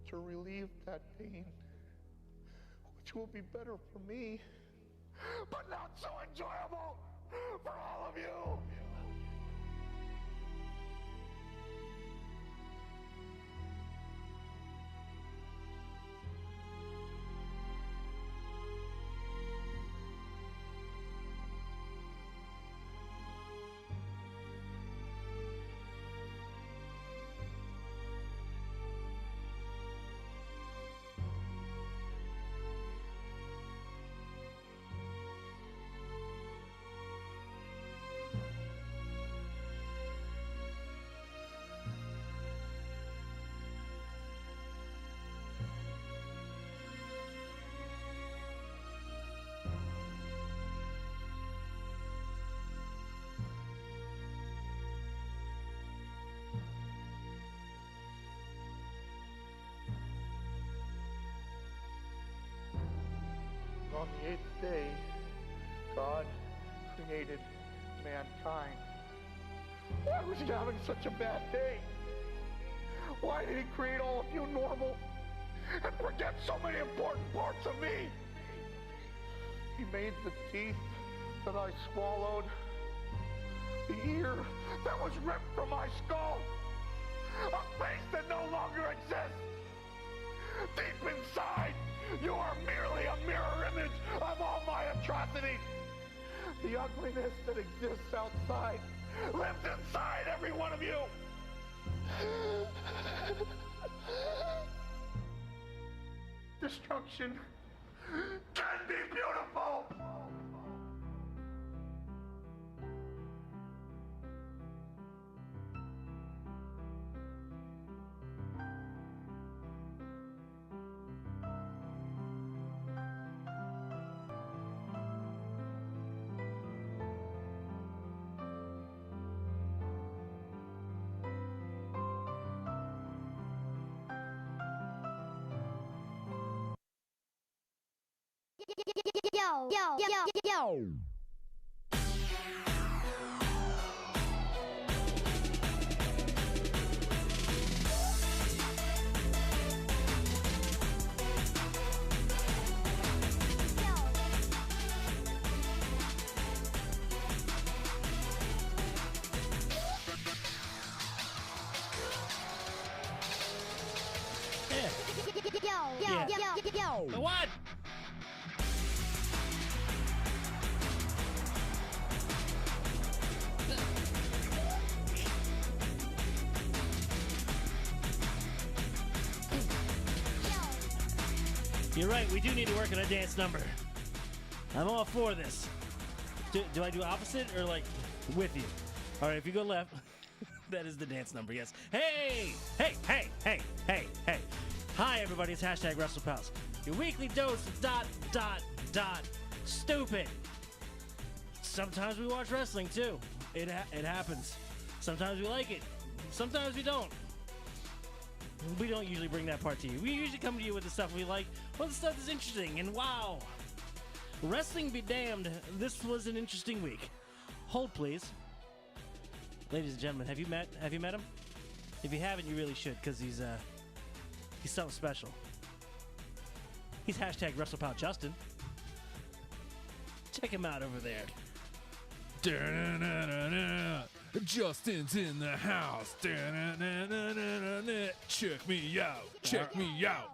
to relieve that pain, which will be better for me, but not so enjoyable for all of you. On the 8th day, God created mankind. Why was he having such a bad day? Why did he create all of you normal and forget so many important parts of me? He made the teeth that I swallowed, the ear that was ripped from my skull, a face that no longer exists. Deep inside, you are merely a mirror image of all my atrocities. The ugliness that exists outside lives inside every one of you. Destruction can be beautiful. Yo. What? You're right, we do need to work on a dance number. I'm all for this. Do I do opposite or like with you? All right, if you go left, that is the dance number, yes. Hey! Hi, everybody, it's hashtag WrestlePals. Your weekly dose of ... stupid. Sometimes we watch wrestling, too. It happens. Sometimes we like it. Sometimes we don't. We don't usually bring that part to you. We usually come to you with the stuff we like, well, the stuff that's interesting, and wow. Wrestling be damned, this was an interesting week. Hold, please. Ladies and gentlemen, have you met him? If you haven't, you really should, because he's something special. He's hashtag WrestlePal Justin. Check him out over there. Justin's in the house. Check me out.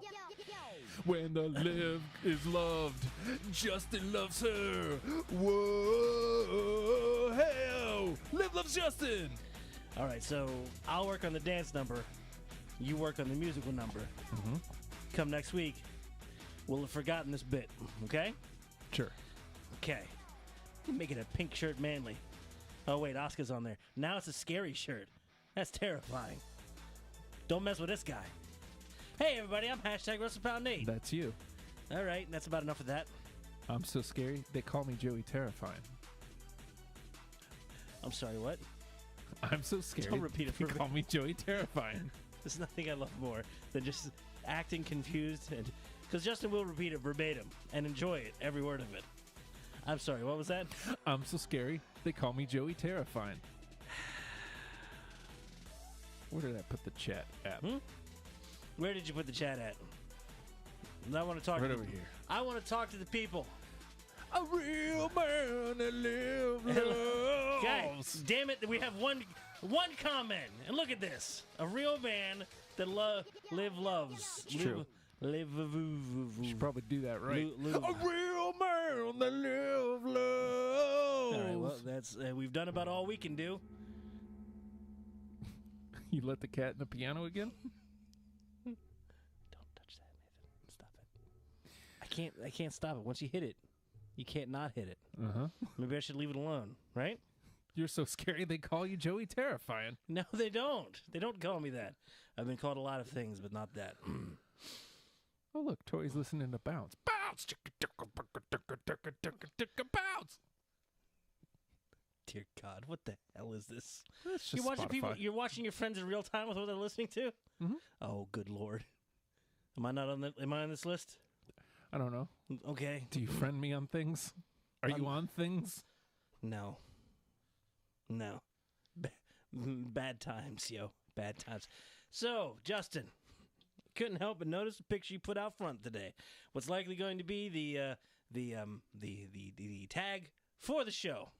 When the live is loved, Justin loves her. Whoa, hell, Liv loves Justin. All right, so I'll work on the dance number. You work on the musical number. Mm-hmm. Come next week, we'll have forgotten this bit, okay? Sure. Okay. Make it a pink shirt manly. Oh, wait, Oscar's on there. Now it's a scary shirt. That's terrifying. Don't mess with this guy. Hey, everybody, I'm hashtag WrestlePal Nate. That's you. All right, that's about enough of that. I'm so scary, they call me Joey Terrifying. I'm sorry, what? I'm so scary. Don't repeat it for they me. call me Joey Terrifying. There's nothing I love more than just acting confused, and because Justin will repeat it verbatim and enjoy it, every word of it. I'm sorry, what was that? I'm so scary, they call me Joey Terrifying. Where did I put the chat app? Where did you put the chat at? I want to talk Right to over here. I want to talk to the people. A real man that Guys, damn it, we have one comment. And look at this. A real man that loves. It's true. Live. Should probably do that right. Lu- A real man that loves. All right, well, that's we've done about all we can do. You let the cat in the piano again? Don't touch that, Nathan. Stop it. I can't stop it. Once you hit it, you can't not hit it. Uh-huh. Maybe I should leave it alone, right? You're so scary they call you Joey Terrifying. No, they don't. They don't call me that. I've been called a lot of things, but not that. Oh, look, Tori's listening to Bounce. Bounce! Bounce! Dear God, what the hell is this? That's just You're watching Spotify. You're watching your friends in real time with what they're listening to. Mhm. Oh, good Lord! Am I not on Am I on this list? I don't know. Okay. Do you friend me on things? Are you on things? No. Bad times, yo. Bad times. So, Justin, couldn't help but notice the picture you put out front today. What's likely going to be the tag for the show?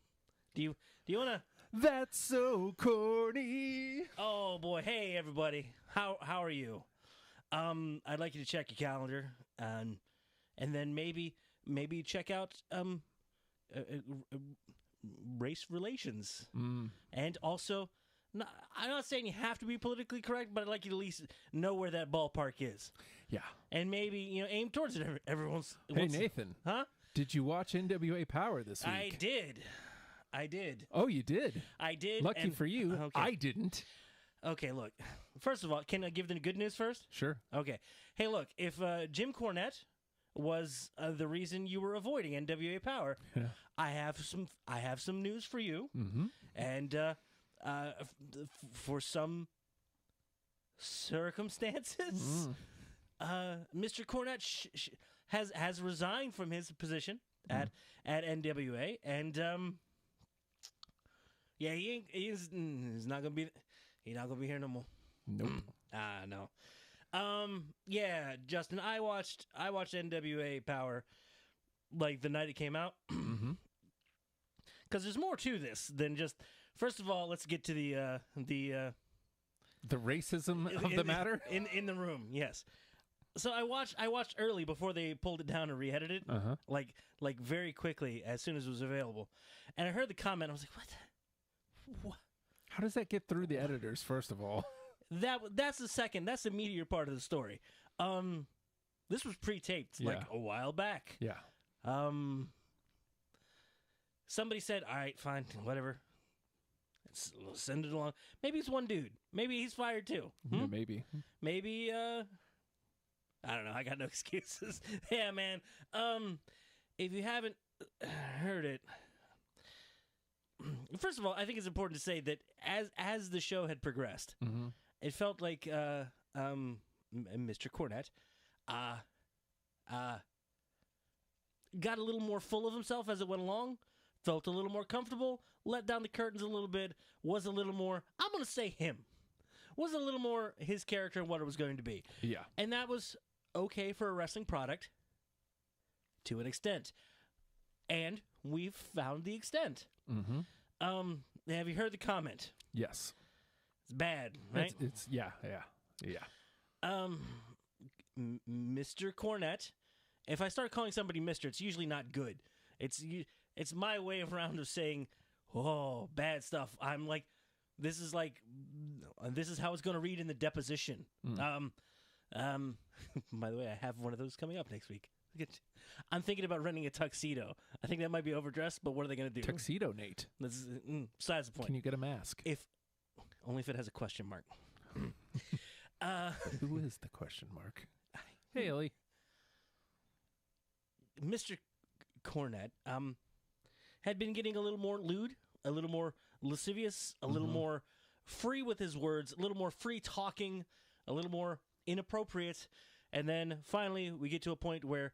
Do you want to? That's so corny. Oh boy! Hey everybody, how are you? I'd like you to check your calendar, and then maybe check out race relations, and also. I'm not saying you have to be politically correct, but I'd like you to at least know where that ballpark is. Yeah. And maybe, aim towards it everyone's. Hey, Nathan. Huh? Did you watch NWA Power this week? I did. Oh, you did? I did. Lucky for you. Okay. I didn't. Okay, look. First of all, can I give the good news first? Sure. Okay. Hey, look. If Jim Cornette was the reason you were avoiding NWA Power, Yeah. I have some news for you. Mm-hmm. And for some circumstances, Mr. Cornette has resigned from his position at NWA, and he's not gonna be here no more. Nope. No. Justin, I watched NWA Power like the night it came out. Because there's more to this than just. First of all, let's get to the racism of the matter in the room. Yes. So I watched early before they pulled it down and re-edited it, like very quickly as soon as it was available, and I heard the comment. I was like, "What? How does that get through the editors? First of all, that's the second. That's the meatier part of the story. This was pre-taped like a while back. Yeah. Somebody said, "All right, fine, whatever." We'll send it along. Maybe it's one dude. Maybe he's fired too. Yeah, maybe. Maybe, I don't know. I got no excuses. Yeah, man. If you haven't heard it, first of all, I think it's important to say that as the show had progressed, it felt like Mr. Cornette got a little more full of himself as it went along. Felt a little more comfortable, let down the curtains a little bit, was a little more, I'm going to say him, was a little more his character and what it was going to be. Yeah. And that was okay for a wrestling product to an extent. And we've found the extent. Have you heard the comment? Yes. It's bad, right? It's yeah. Mr. Cornette, if I start calling somebody Mr., it's usually not good. It's my way around of saying, oh, bad stuff. I'm like, this is how it's going to read in the deposition. By the way, I have one of those coming up next week. I'm thinking about renting a tuxedo. I think that might be overdressed, but what are they going to do? Tuxedo Nate. This is, besides the point. Can you get a mask? Only if it has a question mark. Who is the question mark? Haley. Mr. Cornette had been getting a little more lewd, a little more lascivious, a little more free with his words, a little more free talking, a little more inappropriate. And then finally we get to a point where,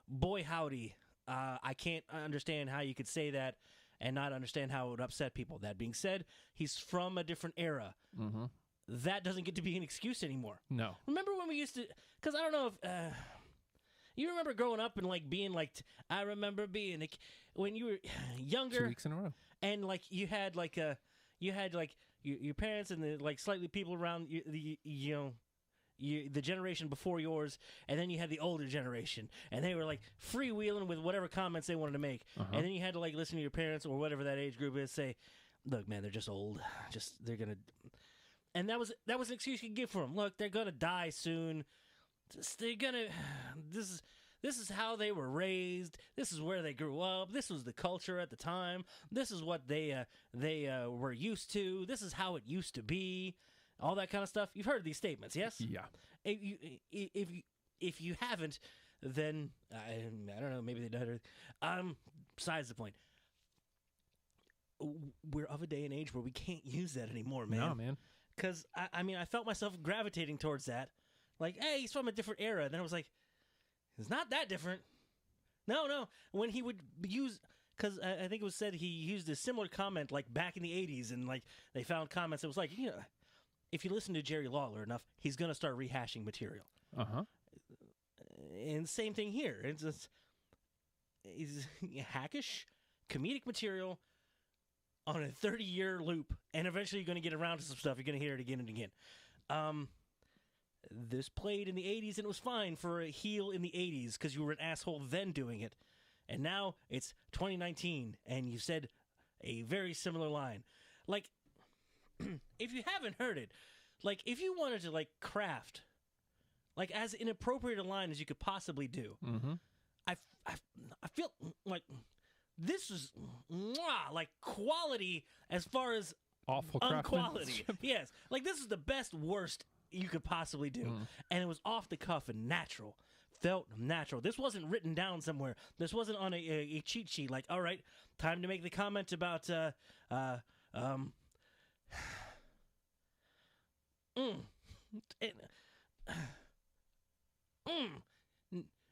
boy howdy, I can't understand how you could say that and not understand how it would upset people. That being said, he's from a different era. that doesn't get to be an excuse anymore. No. Remember when we used to? Because I don't know if you remember growing up and like being like, I remember being like when you were younger. 2 weeks in a row. And like you had like your parents and the like slightly people around the generation before yours, and then you had the older generation, and they were like freewheeling with whatever comments they wanted to make, and then you had to like listen to your parents or whatever that age group is say, "Look, man, they're just old. They're gonna." And that was an excuse you could give for them. Look, they're gonna die soon. They're gonna. This is how they were raised. This is where they grew up. This was the culture at the time. This is what they were used to. This is how it used to be. All that kind of stuff. You've heard these statements, yes? Yeah. If you haven't, then I don't know. Maybe they don't. Besides the point, we're of a day and age where we can't use that anymore, man. No, man. Because I mean, I felt myself gravitating towards that. Like, hey, he's from a different era. And then I was like, it's not that different. No. When he would use, because I think it was said he used a similar comment like back in the 80s, and like they found comments that was like, you know, if you listen to Jerry Lawler enough, he's going to start rehashing material. And same thing here. It's hackish, comedic material on a 30-year loop, and eventually you're going to get around to some stuff. You're going to hear it again and again. This played in the 80s, and it was fine for a heel in the 80s because you were an asshole then doing it. And now it's 2019, and you said a very similar line. Like, if you haven't heard it, like, if you wanted to, like, craft, like, as inappropriate a line as you could possibly do, I feel like this is, like, quality as far as awful unquality. Yes. Like, this is the best, worst you could possibly do. And it was off the cuff and natural. Felt natural. This wasn't written down somewhere. This wasn't on a cheat sheet. Like, all right, time to make the comment about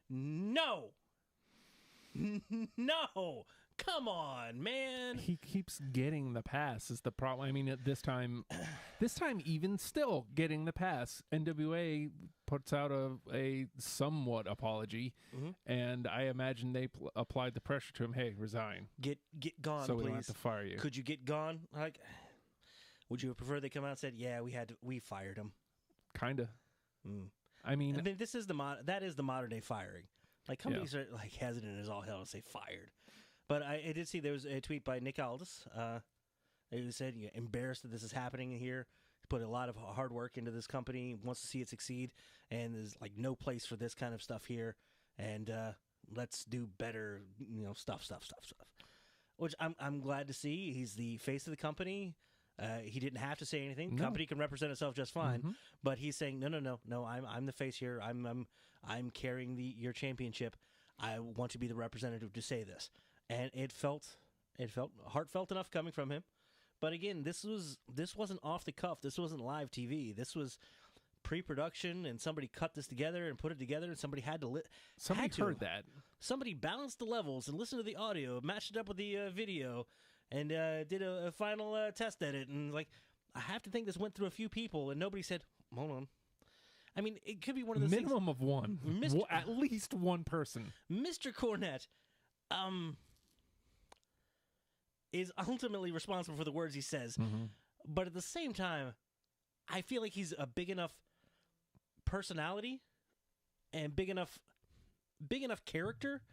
no. No. Come on, man. He keeps getting the pass is the problem. I mean, at this time even still getting the pass, NWA puts out a somewhat apology, and I imagine they applied the pressure to him. Hey, resign. Get gone, so please. we don't have to fire you. Could you get gone? Like, would you have preferred they come out and said, yeah, we fired him? Kinda. I mean, this is that is the modern day firing. Like, companies are like hesitant as all hell to say fired. But I did see there was a tweet by Nick Aldis. He said, embarrassed that this is happening here. He put a lot of hard work into this company, wants to see it succeed, and there's like no place for this kind of stuff here. And let's do better, stuff. Which I'm glad to see. He's the face of the company. He didn't have to say anything. The company can represent itself just fine. But he's saying, no. I'm the face here. I'm carrying your championship. I want to be the representative to say this. And it felt heartfelt enough coming from him. But again, this wasn't off the cuff. This wasn't live TV. This was pre-production, and somebody cut this together and put it together, and somebody had to somebody heard that. Somebody balanced the levels and listened to the audio, matched it up with the video, and did a final test edit. And like, I have to think this went through a few people, and nobody said, "Hold on." I mean, it could be one of those minimum of one, at least one person. Mr. Cornette, is ultimately responsible for the words he says, but at the same time, I feel like he's a big enough personality and big enough character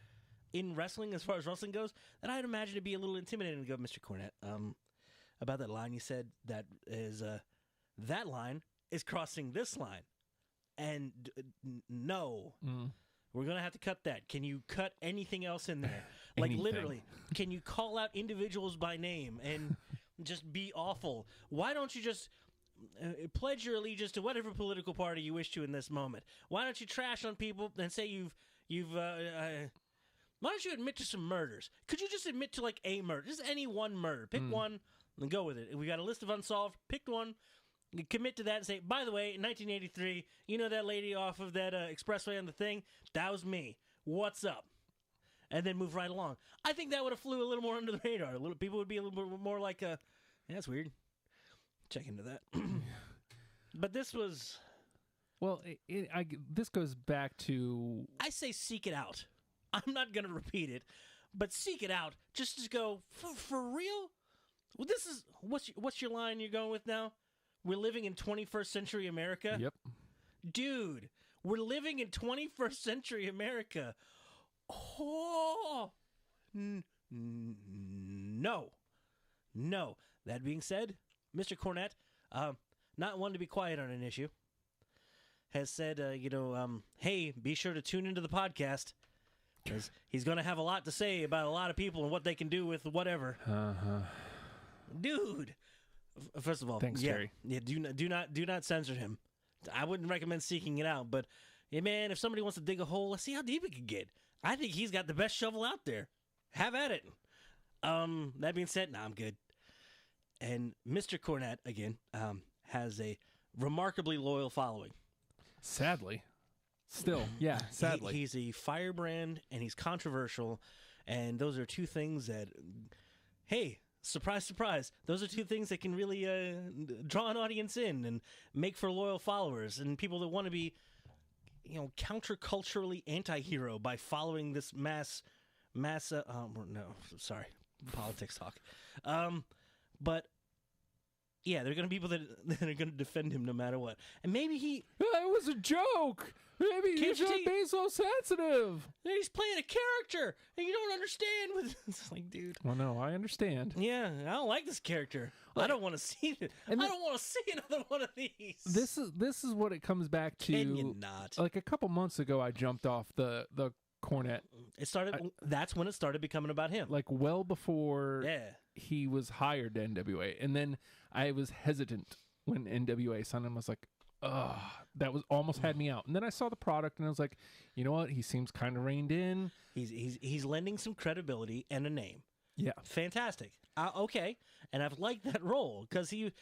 in wrestling, as far as wrestling goes, that I'd imagine it'd be a little intimidating to go, Mr. Cornette, about that line you said. That line is crossing this line, and no. We're going to have to cut that. Can you cut anything else in there? Like, literally, can you call out individuals by name and just be awful? Why don't you just pledge your allegiance to whatever political party you wish to in this moment? Why don't you trash on people and say why don't you admit to some murders? Could you just admit to, like, a murder? Just any one murder. Pick one and go with it. We got a list of unsolved. Pick one. Commit to that and say, by the way, in 1983, you know that lady off of that expressway on the thing? That was me. What's up? And then move right along. I think that would have flew a little more under the radar. People would be a little bit more like, yeah, that's weird. Check into that. But this was... Well, this goes back to... I say seek it out. I'm not going to repeat it, but seek it out. Just to go, for real? Well, this is... What's your line you're going with now? We're living in 21st century America? Yep. Dude, we're living in 21st century America. Oh! No. No. That being said, Mr. Cornette, not one to be quiet on an issue, has said, hey, be sure to tune into the podcast, because he's going to have a lot to say about a lot of people and what they can do with whatever. Dude, first of all, thanks, Jerry. Yeah, do not censor him. I wouldn't recommend seeking it out, but yeah, man, if somebody wants to dig a hole, let's see how deep it can get. I think he's got the best shovel out there. Have at it. That being said, I'm good. And Mr. Cornette, again, has a remarkably loyal following. Sadly. Still, yeah, sadly. He's a firebrand, and he's controversial, and those are two things that, hey, surprise, surprise, those are two things that can really draw an audience in and make for loyal followers and people that want to be, counterculturally anti-hero by following this sorry, politics talk. But yeah, there are going to be people that are going to defend him no matter what. And maybe it was a joke. Maybe he's not being so sensitive. He's playing a character, and you don't understand. It's like, dude. Well, no, I understand. Yeah, I don't like this character. I don't want to see it. I don't want to see another one of these. This is what it comes back to. Can you not? Like a couple months ago, I jumped off the Cornette. It started. That's when it started becoming about him. Like well before he was hired to NWA, and then I was hesitant when NWA signed him. I was like, ugh, that was almost had me out. And then I saw the product, and I was like, you know what? He seems kind of reined in. He's lending some credibility and a name. Yeah, fantastic. Okay, and I've liked that role because he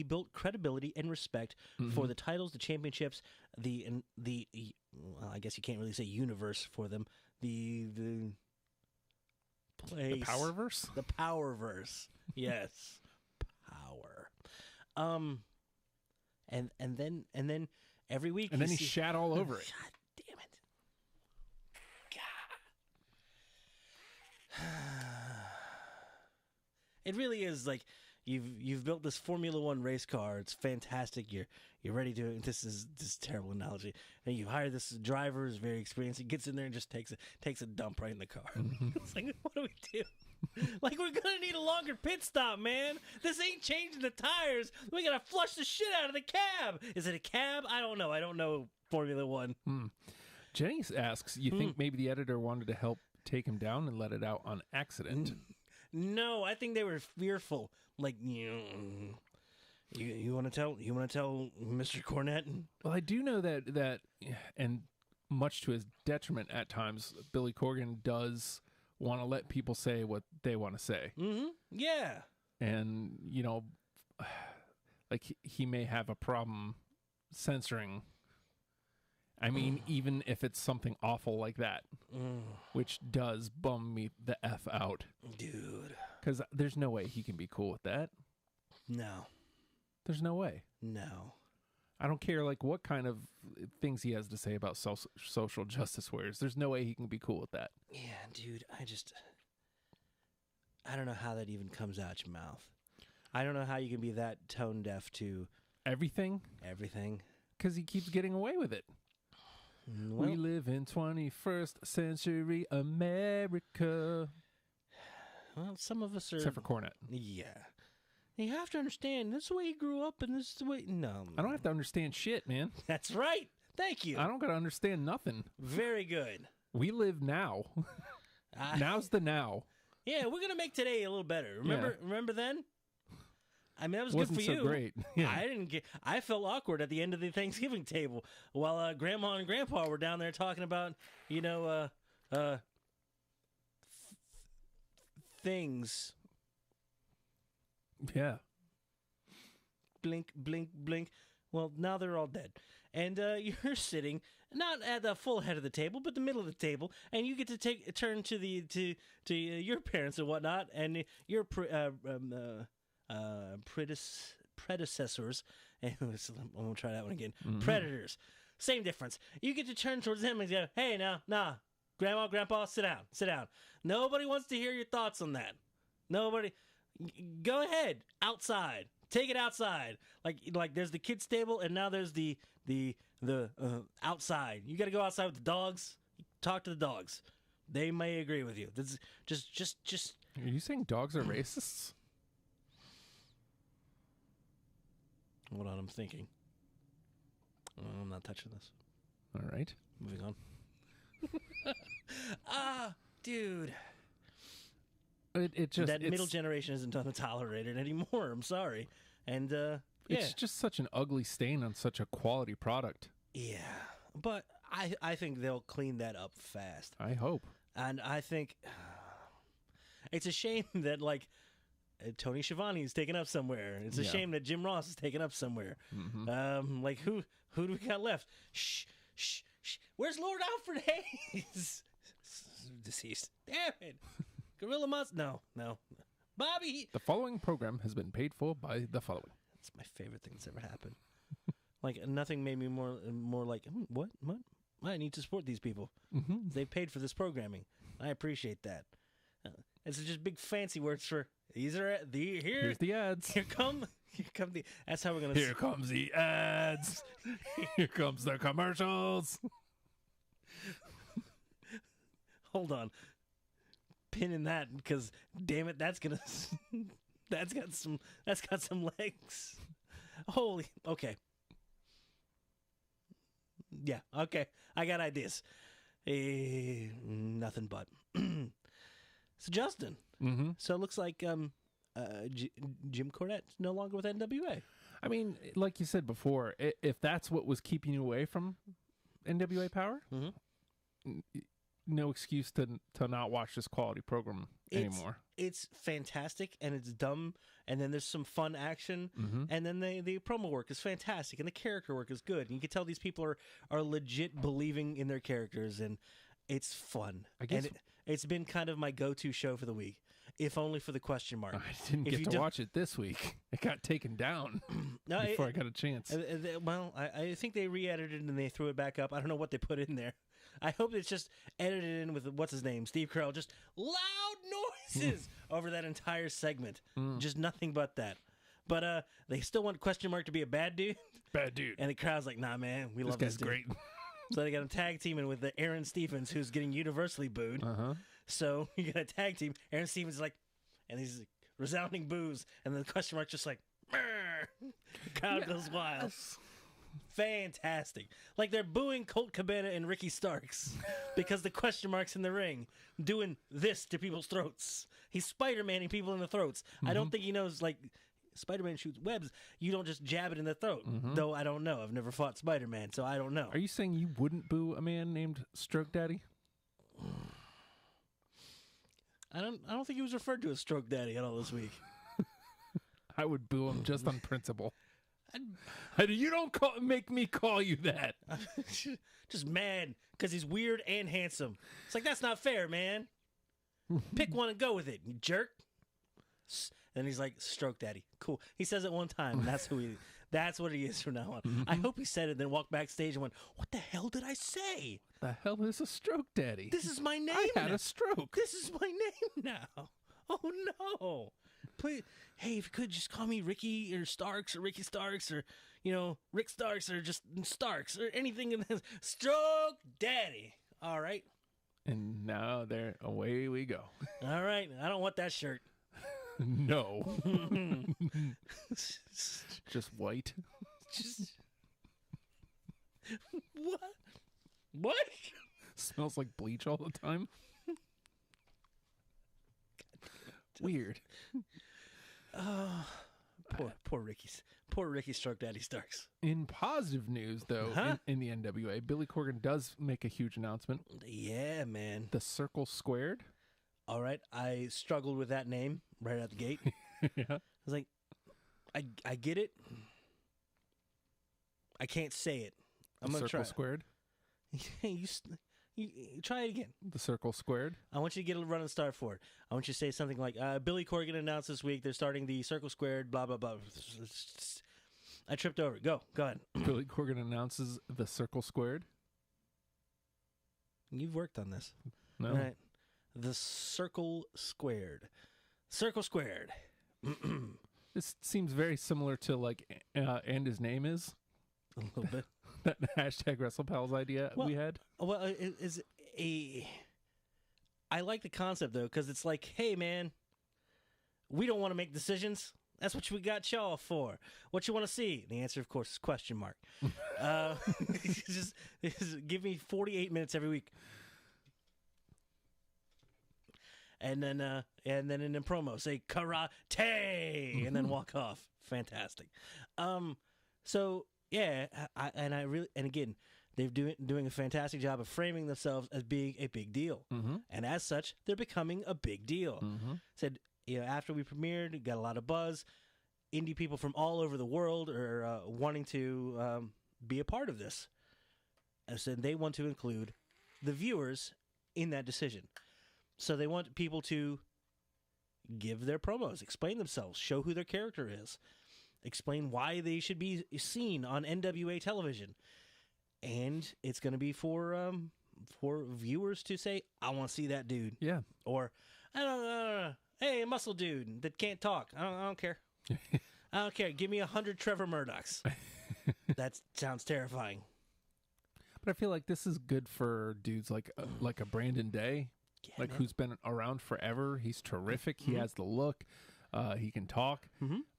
built credibility and respect for the titles, the championships, well, I guess you can't really say universe for them. The place, the Powerverse, yes, power. And then every week, and then he shat all over it. God damn it! God. It really is like you've built this Formula One race car. It's fantastic. You're ready to. This is a terrible analogy. And you hire this driver who's very experienced. He gets in there and just takes a dump right in the car. It's like, what do we do? Like, we're gonna need a longer pit stop, man. This ain't changing the tires. We gotta flush the shit out of the cab. Is it a cab? I don't know. I don't know Formula One. Jenny asks, you think maybe the editor wanted to help take him down and let it out on accident? No, I think they were fearful. Like, you want to tell Mr. Cornette? Well, I do know that, and much to his detriment at times, Billy Corgan does want to let people say what they want to say. Mm-hmm. Yeah. And, like he may have a problem censoring. I mean, even if it's something awful like that, which does bum me the F out. Dude. Because there's no way he can be cool with that. No. There's no way. No. I don't care like what kind of things he has to say about social justice warriors. There's no way he can be cool with that. Yeah, dude, I don't know how that even comes out your mouth. I don't know how you can be that tone deaf to everything. Everything. Because he keeps getting away with it. Well, we live in 21st century America. Well, some of us are... Except for Cornette. Yeah. You have to understand, this is the way he grew up, and this is the way... No. I don't have to understand shit, man. That's right. Thank you. I don't got to understand nothing. Very good. We live now. Now's the now. Yeah, we're going to make today a little better. Remember then? I mean, that was Wasn't good for you. so great. Yeah. I felt awkward at the end of the Thanksgiving table while Grandma and Grandpa were down there talking about, things. Yeah. Blink, blink, blink. Well, now they're all dead. And you're sitting not at the full head of the table, but the middle of the table, and you get to take a turn to your parents and whatnot, and your predecessors I'm going to try that one again. Predators. Same difference. You get to turn towards them and go, hey, nah. Grandma, Grandpa, sit down. Nobody wants to hear your thoughts on that. Nobody. Go ahead. Outside. Take it outside. Like there's the kids' table, and now there's the outside. You got to go outside with the dogs. Talk to the dogs. They may agree with you. This is just. Are you saying dogs are racists? Hold on, I'm thinking. I'm not touching this. All right. Moving on. Dude. It just that middle generation isn't going to tolerate it anymore. I'm sorry. And it's just such an ugly stain on such a quality product. Yeah, but I think they'll clean that up fast. I hope. And I think it's a shame that Tony Schiavone is taken up somewhere. It's a shame that Jim Ross is taken up somewhere. Who do we got left? Shh. Where's Lord Alfred Hayes? Deceased. Damn it. Gorilla Monster. No. Bobby. The following program has been paid for by the following. That's my favorite thing that's ever happened. Nothing made me more like, what? I need to support these people. They paid for this programming. I appreciate that. It's just big fancy words for these are here's the ads. Here come the. That's how we're gonna. Here comes the ads. Here comes the commercials. Hold on, pin in that because damn it, that's got some legs. Holy, okay. Yeah, okay. I got ideas. Nothing but. So Justin. So it looks like Jim Cornette's no longer with NWA. I mean, like you said before, if that's what was keeping you away from NWA Power, no excuse to not watch this quality program anymore. It's fantastic, and it's dumb, and then there's some fun action, and then the promo work is fantastic, and the character work is good. And you can tell these people are legit believing in their characters, and it's fun. I guess it's been kind of my go-to show for the week, if only for the question mark. I didn't get to watch it this week. It got taken down before I got a chance. Well, I think they re-edited it and they threw it back up. I don't know what they put in there. I hope it's just edited in with, what's his name, Steve Carell, just loud noises over that entire segment. Just nothing but that. But they still want question mark to be a bad dude. Bad dude. And the crowd's like, nah, man, we love this dude. This guy's great. So they got a tag teaming with the Aaron Stevens, who's getting universally booed. So you got a tag team. Aaron Stevens is like, and these resounding boos, and then the question mark just like, the crowd goes wild. Fantastic. Like they're booing Colt Cabana and Ricky Starks because the question mark's in the ring doing this to people's throats. He's Spider-Maning people in the throats. I don't think he knows, like, Spider-Man shoots webs. You don't just jab it in the throat. Though I don't know. I've never fought Spider-Man, so I don't know. Are you saying you wouldn't boo a man named Stroke Daddy? I don't think he was referred to as Stroke Daddy at all this week. I would boo him just on principle. You don't make me call you that. Just mad because he's weird and handsome. It's like, that's not fair, man. Pick one and go with it, you jerk. And he's like, Stroke Daddy. Cool. He says it one time, and that's what he is from now on. I hope he said it, then walked backstage and went, what the hell did I say? The hell is a Stroke Daddy? This is my name. I had a stroke. This is my name now. Oh, no. Please. Hey, if you could just call me Ricky or Starks or Ricky Starks or, Rick Starks or just Starks or anything in this. Stroke Daddy. All right. And now away we go. All right. I don't want that shirt. No. Just white. What? Smells like bleach all the time. Weird. Poor Ricky Stroke Daddy Starks. In positive news, though, in the NWA, Billy Corgan does make a huge announcement. Yeah, man. The Circle Squared. All right. I struggled with that name right out the gate. Yeah. I was like, I get it. I can't say it. I'm going to try. Circle Squared. You try it again. The Circle Squared. I want you to get a running start for it. I want you to say something like, Billy Corgan announced this week they're starting the Circle Squared, blah, blah, blah. I tripped over it. Go ahead. Billy Corgan announces the Circle Squared. You've worked on this. No. All right. The Circle Squared. Circle Squared. This seems very similar to like, and his name is A little bit. that hashtag WrestlePals idea Well, we had. Well, I like the concept though, because it's like, hey man, we don't want to make decisions. That's what we got y'all for. What you want to see? The answer, of course, is question mark. just give me 48 minutes every week, and then in the promo say karate, and then walk off. Fantastic. So yeah, and again, they're doing a fantastic job of framing themselves as being a big deal, and as such, they're becoming a big deal. Said, after we premiered, got a lot of buzz. Indie people from all over the world are wanting to be a part of this. And so they want to include the viewers in that decision. So they want people to give their promos, explain themselves, show who their character is, explain why they should be seen on NWA television. And it's going to be for viewers to say, I want to see that dude. Yeah. Or, I don't know. Hey, muscle dude that can't talk. I don't care. I don't care. Give me 100 Trevor Murdochs. That sounds terrifying. But I feel like this is good for dudes like a Brandon Day, Yeah, man. who's been around forever. He's terrific. He has the look. He can talk.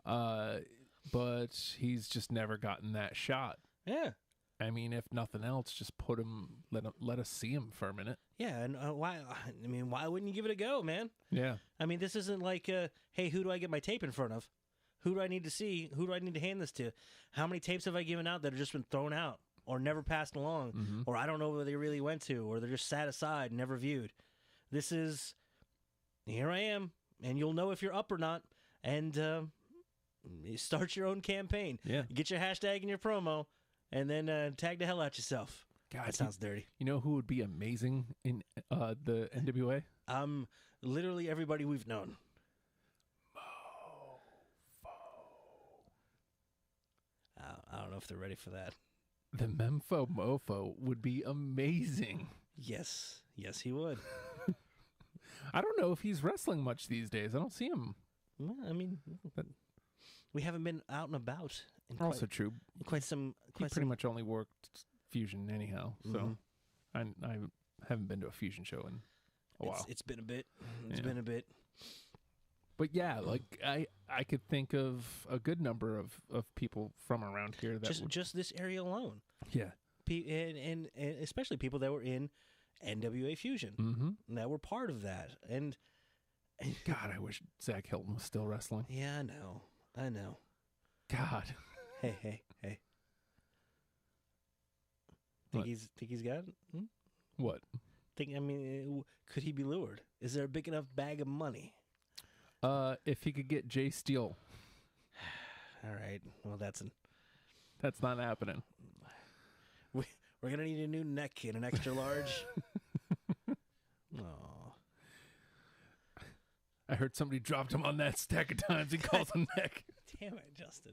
But he's just never gotten that shot. Yeah. I mean, if nothing else, just put him. Let us see him for a minute. Yeah, and why? I mean, why wouldn't you give it a go, man? Yeah. I mean, this isn't like, hey, who do I get my tape in front of? Who do I need to see? Who do I need to hand this to? How many tapes have I given out that have just been thrown out or never passed along, or I don't know where they really went to, or they're just sat aside, never viewed? This is, here I am, and you'll know if you're up or not, and you start your own campaign. Yeah. Get your hashtag in your promo, and then tag the hell out yourself. God, That sounds dirty. You know who would be amazing in the NWA? Literally everybody we've known. I don't know if they're ready for that. The Memphis Mofo would be amazing. Yes, he would. I don't know if he's wrestling much these days. I don't see him. Well, I mean, we haven't been out and about. In Also true. Quite some. He pretty much only worked Fusion anyhow, so I haven't been to a Fusion show in a while. It's been a bit. It's been a bit. But yeah, like I could think of a good number of people from around here that Just this area alone. Yeah. And especially people that were in NWA Fusion that were part of that. And God, I wish Zach Hilton was still wrestling. yeah, I know. God. Hey. What? Think he's got it? What? Could he be lured? Is there a big enough bag of money? If he could get Jay Steele. All right. Well, that's not happening. we're gonna need a new neck and an extra large. Oh, I heard somebody dropped him on that stack of times. He calls him neck. damn it, Justin.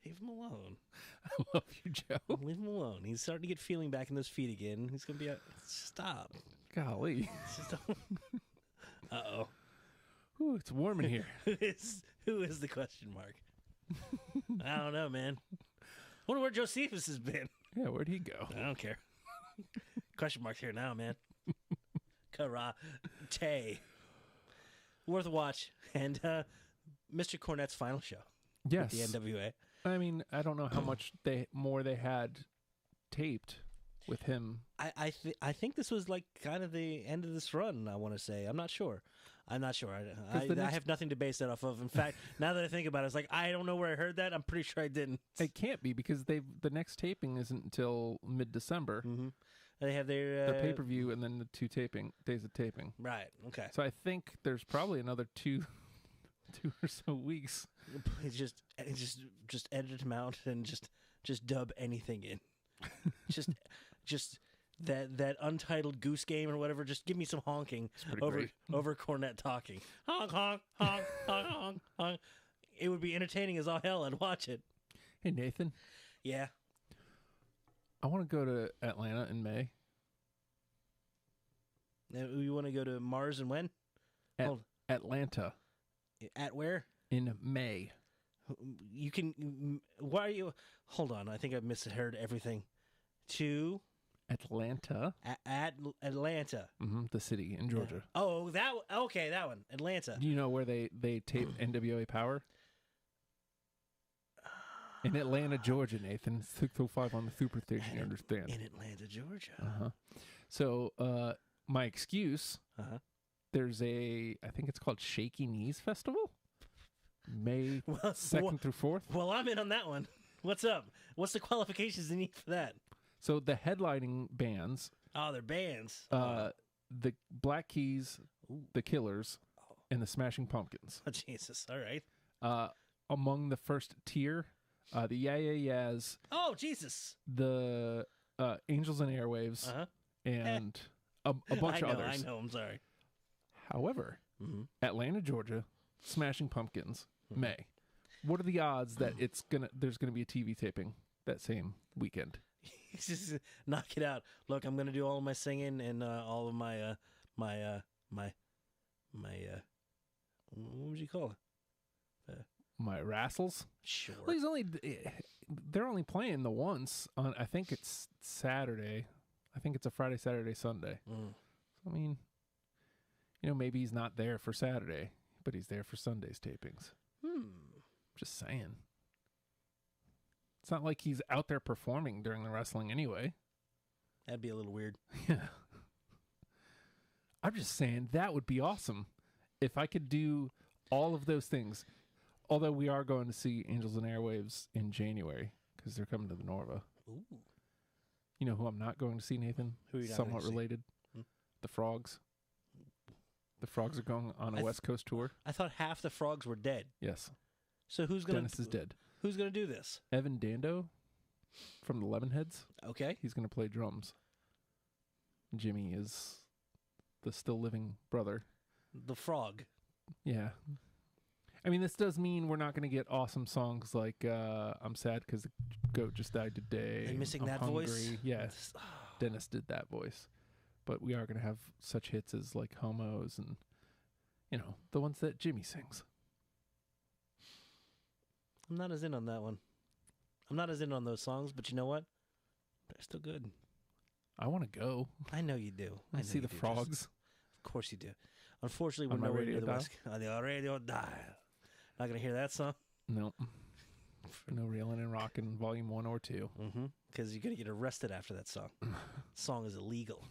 Leave him alone. I love you, Joe. Leave him alone. He's starting to get feeling back in those feet again. He's gonna be stop. Golly. Uh-oh. Ooh, it's warm in here. Who is the question mark? I don't know, man. Wonder where Josephus has been. Yeah, where'd he go? I don't care. Question mark's here now, man. Karate. Worth a watch. And Mr. Cornette's final show. Yes. With the NWA. I mean, I don't know how much more they had taped with him. I think this was like kind of the end of this run, I want to say. I'm not sure. I have nothing to base that off of. In fact, now that I think about it, it's like, I don't know where I heard that. I'm pretty sure I didn't. It can't be because the next taping isn't until mid-December. They have their pay-per-view and then the 2 days of taping. Right, okay. So I think there's probably another 2 or so weeks. It's just edit them out and just dub anything in. just that untitled Goose Game or whatever. Just give me some honking over Cornette talking. Honk honk honk honk honk honk. It would be entertaining as all hell. I'd watch it. Hey, Nathan. Yeah. I want to go to Atlanta in May. Now, you want to go to Mars and when? Atlanta. At where? In May. You can. Why are you? Hold on. I think I misheard everything. To Atlanta. At Atlanta. The city in Georgia. Yeah. Oh, that one. Atlanta. Do you know where they tape NWA Power? In Atlanta, Georgia, Nathan. 6:05 on the super station, you understand. In Atlanta, Georgia. Uh-huh. So, my excuse, there's I think it's called Shaky Knees Festival. May 2nd through 4th. Well, I'm in on that one. What's up? What's the qualifications you need for that? So the headlining bands. Oh, they're bands. The Black Keys, the Killers, and the Smashing Pumpkins. Oh, Jesus. All right. Among the first tier, the Yeah Yeah Yeahs. Oh, Jesus. The Angels and Airwaves. And a bunch of others. I know. I'm sorry. However, Atlanta, Georgia, Smashing Pumpkins, May. What are the odds that there's gonna be a TV taping that same weekend? Just knock it out. Look, I'm gonna do all of my singing and all of my what would you call it? My wrastles. Sure. Well, they're only playing the once on. I think it's Saturday. I think it's a Friday, Saturday, Sunday. I mean, maybe he's not there for Saturday, but he's there for Sunday's tapings. Just saying. It's not like he's out there performing during the wrestling anyway. That'd be a little weird. Yeah. I'm just saying that would be awesome if I could do all of those things. Although we are going to see Angels and Airwaves in January because they're coming to the Norva. Ooh. You know who I'm not going to see, Nathan? Who are you not Somewhat going to see? related. The Frogs. The Frogs are going on a West Coast tour. I thought half the frogs were dead. Yes. So who's gonna? Dennis is dead. Who's gonna do this? Evan Dando from the Lemonheads. Okay. He's going to play drums. Jimmy is the still living brother. The frog. Yeah. I mean, this does mean we're not going to get awesome songs like I'm sad because the goat just died today. They're missing I'm that hungry. voice? Yeah. Dennis did that voice. But we are going to have such hits as like Homos and, the ones that Jimmy sings. I'm not as in on that one. I'm not as in on those songs, but you know what? They're still good. I want to go. I know you do. I see the Frogs. Of course you do. Unfortunately, On we're my nowhere radio near the dial? West. On the radio dial. Not gonna hear that song. No. No Reelin' and Rockin' Volume 1 or 2. Because you're gonna get arrested after that song. Song is illegal.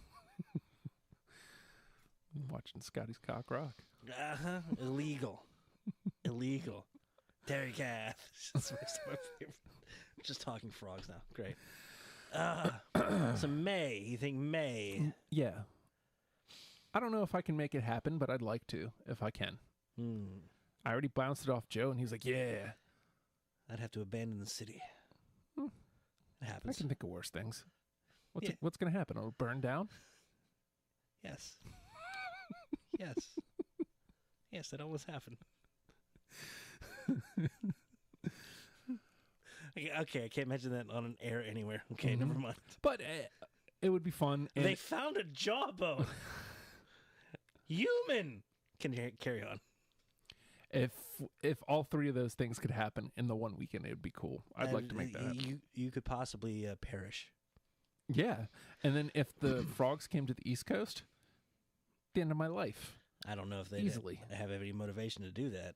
Watching Scotty's Cock Rock. Illegal. Illegal. Terry Kath. That's my favorite. Just talking frogs now. Great. So May. You think May? Yeah. I don't know if I can make it happen, but I'd like to if I can. I already bounced it off Joe, and he's like, yeah. I'd have to abandon the city. It I happens. can think of worse things. Yeah. What's going to happen? It'll burn down? Yes. Yes. Yes, that always happened. Okay, I can't mention that on an air anywhere. Okay, never mind. But it would be fun. And They found a jawbone. Human. Can you carry on? if all three of those things could happen in the one weekend, it would be cool. I'd like to make that happen. You could possibly perish. Yeah. And then if the Frogs came to the East Coast, the end of my life. I don't know if they Easily. have any motivation to do that.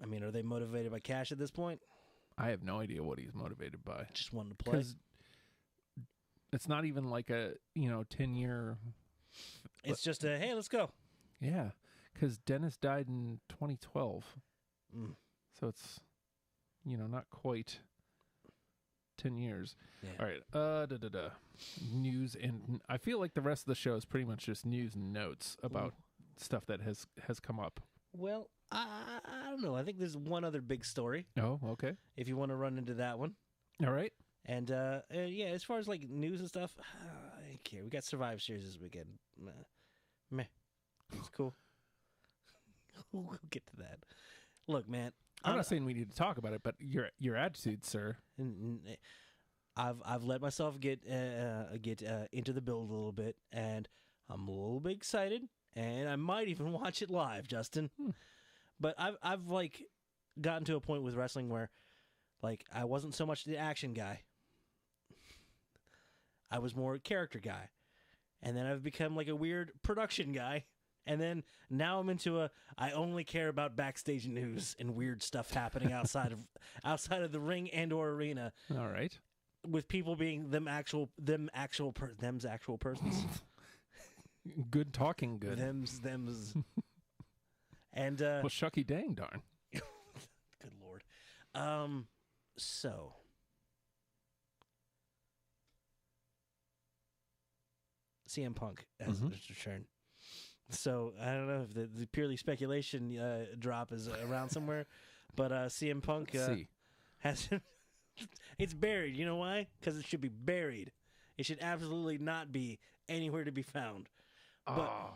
I mean, are they motivated by cash at this point? I have no idea what he's motivated by. Just wanting to play. Because it's not even like a 10-year. It's just a hey, let's go. Yeah, because Dennis died in 2012, so it's not quite 10 years. Yeah. All right. News, and I feel like the rest of the show is pretty much just news and notes about stuff that has come up. Well, I don't know. I think there's one other big story. Oh, okay. If you want to run into that one. All right. And yeah, as far as like news and stuff, I don't care. We got Survivor Series this weekend. Meh. It's cool. We'll get to that. Look, man. I'm not saying we need to talk about it, but your attitude, sir. I've let myself get into the build a little bit, and I'm a little bit excited, and I might even watch it live, Justin. But I've like gotten to a point with wrestling where, like, I wasn't so much the action guy. I was more a character guy, and then I've become like a weird production guy. And then now I'm into I only care about backstage news and weird stuff happening outside of the ring and or arena. All right. With people being them's actual persons. Good talking, good. Them's. And well, shucky dang darn. Good Lord. So CM Punk has returned. So I don't know if the purely speculation drop is around somewhere, but CM Punk has it's buried. You know why? Because it should be buried. It should absolutely not be anywhere to be found. But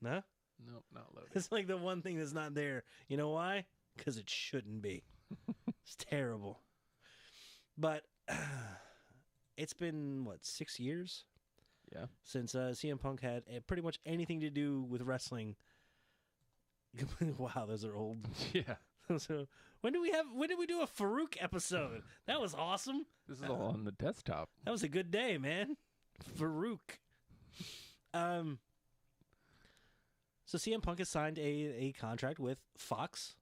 no, nope, not loaded. It's like the one thing that's not there. You know why? Because it shouldn't be. It's terrible. But it's been 6 years? Yeah. Since CM Punk had pretty much anything to do with wrestling. Wow, those are old. Yeah. So when did we do a Farouk episode? That was awesome. This is all on the desktop. That was a good day, man. Farouk. So CM Punk has signed a contract with Fox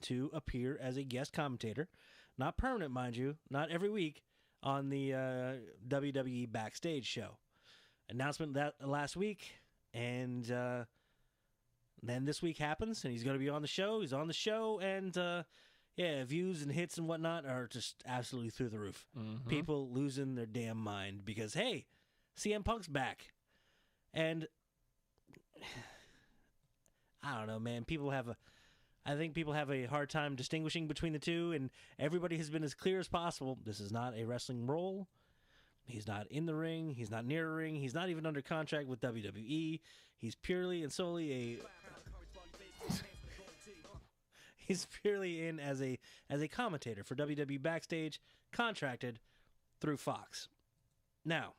to appear as a guest commentator. Not permanent, mind you. Not every week on the WWE Backstage show. Announcement that last week, and then this week happens, and he's going to be on the show. He's on the show, and views and hits and whatnot are just absolutely through the roof. Mm-hmm. People losing their damn mind because, hey, CM Punk's back. And I don't know, man. I think people have a hard time distinguishing between the two, and everybody has been as clear as possible. This is not a wrestling role. He's not in the ring. He's not near a ring. He's not even under contract with WWE. He's purely and solely he's purely in as a commentator for WWE Backstage, contracted through Fox. Now,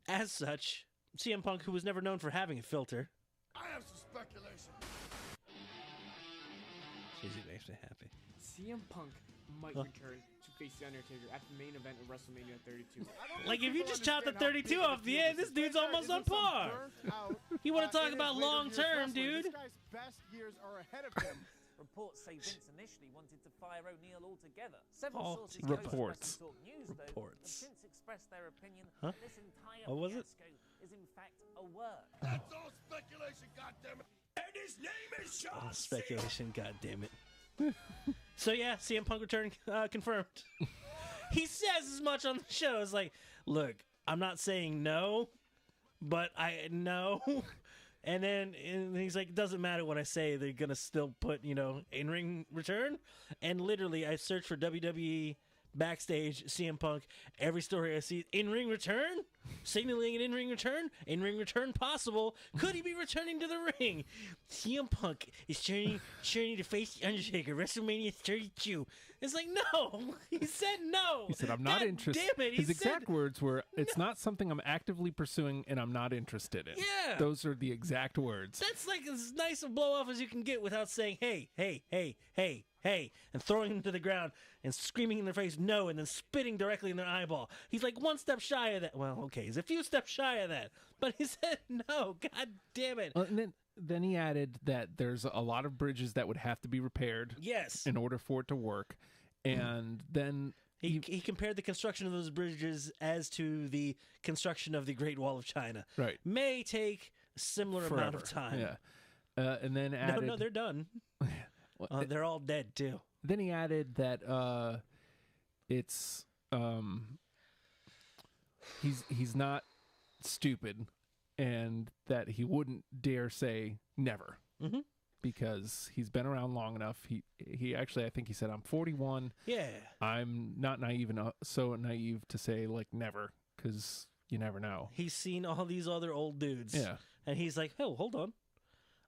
as such, CM Punk, who was never known for having a filter. I have some speculation. Jeez, it makes me happy. CM Punk might return to face The Undertaker at the main event of WrestleMania 32. Like, if you just chopped the 32 off the end, this dude's almost on par. You want to talk about long-term, dude? This guy's best years are ahead of him. Reports say Vince initially wanted to fire O'Neill altogether. Oh, Several sources reports. Talk News, though, have since expressed their opinion that this entire What was it? fiasco is in fact a work. That's all speculation, goddammit. And his name is John Oh, speculation, goddammit. So yeah, CM Punk return confirmed. He says as much on the show. It's like, look, I'm not saying no, but I know. And he's like, it doesn't matter what I say. They're going to still put, in-ring return. And literally, I search for WWE Backstage, CM Punk. Every story I see, in-ring return? Signaling an in-ring return possible. Could he be returning to the ring? CM Punk is turning to face The Undertaker, WrestleMania 32. It's like, no. He said no. He said, I'm not interested. Damn it. His exact words were, it's not something I'm actively pursuing and I'm not interested in. Yeah. Those are the exact words. That's like as nice a blow off as you can get without saying, hey, and throwing them to the ground and screaming in their face no, and then spitting directly in their eyeball. He's like one step shy of that. Well, okay, he's a few steps shy of that. But he said no. God damn it. And then he added that there's a lot of bridges that would have to be repaired Yes. in order for it to work. And then He compared the construction of those bridges as to the construction of the Great Wall of China. Right. May take a similar amount of forever. time. Yeah. And then added... No, they're done. They're all dead, too. Then he added that it's he's not stupid, and that he wouldn't dare say never, because he's been around long enough. He actually, I think he said, I'm 41. Yeah. I'm not naive enough, so naive to say like never, because you never know. He's seen all these other old dudes. Yeah. And he's like, oh, hold on.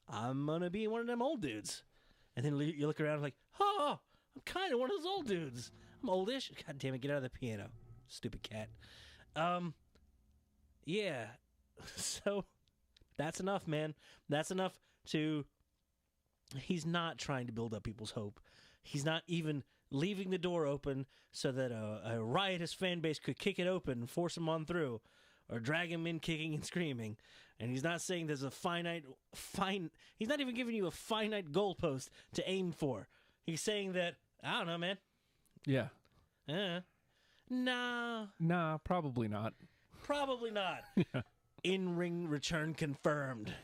I'm going to be one of them old dudes. And then you look around like, oh, I'm kind of one of those old dudes. I'm oldish. God damn it, get out of the piano, stupid cat. Yeah. So that's enough, man. That's enough to. He's not trying to build up people's hope. He's not even leaving the door open so that a riotous fan base could kick it open and force him on through, or drag him in kicking and screaming. And he's not saying there's a he's not even giving you a finite goalpost to aim for. He's saying that, I don't know, man. Yeah. Nah, probably not. Probably not. Yeah. In-ring return confirmed.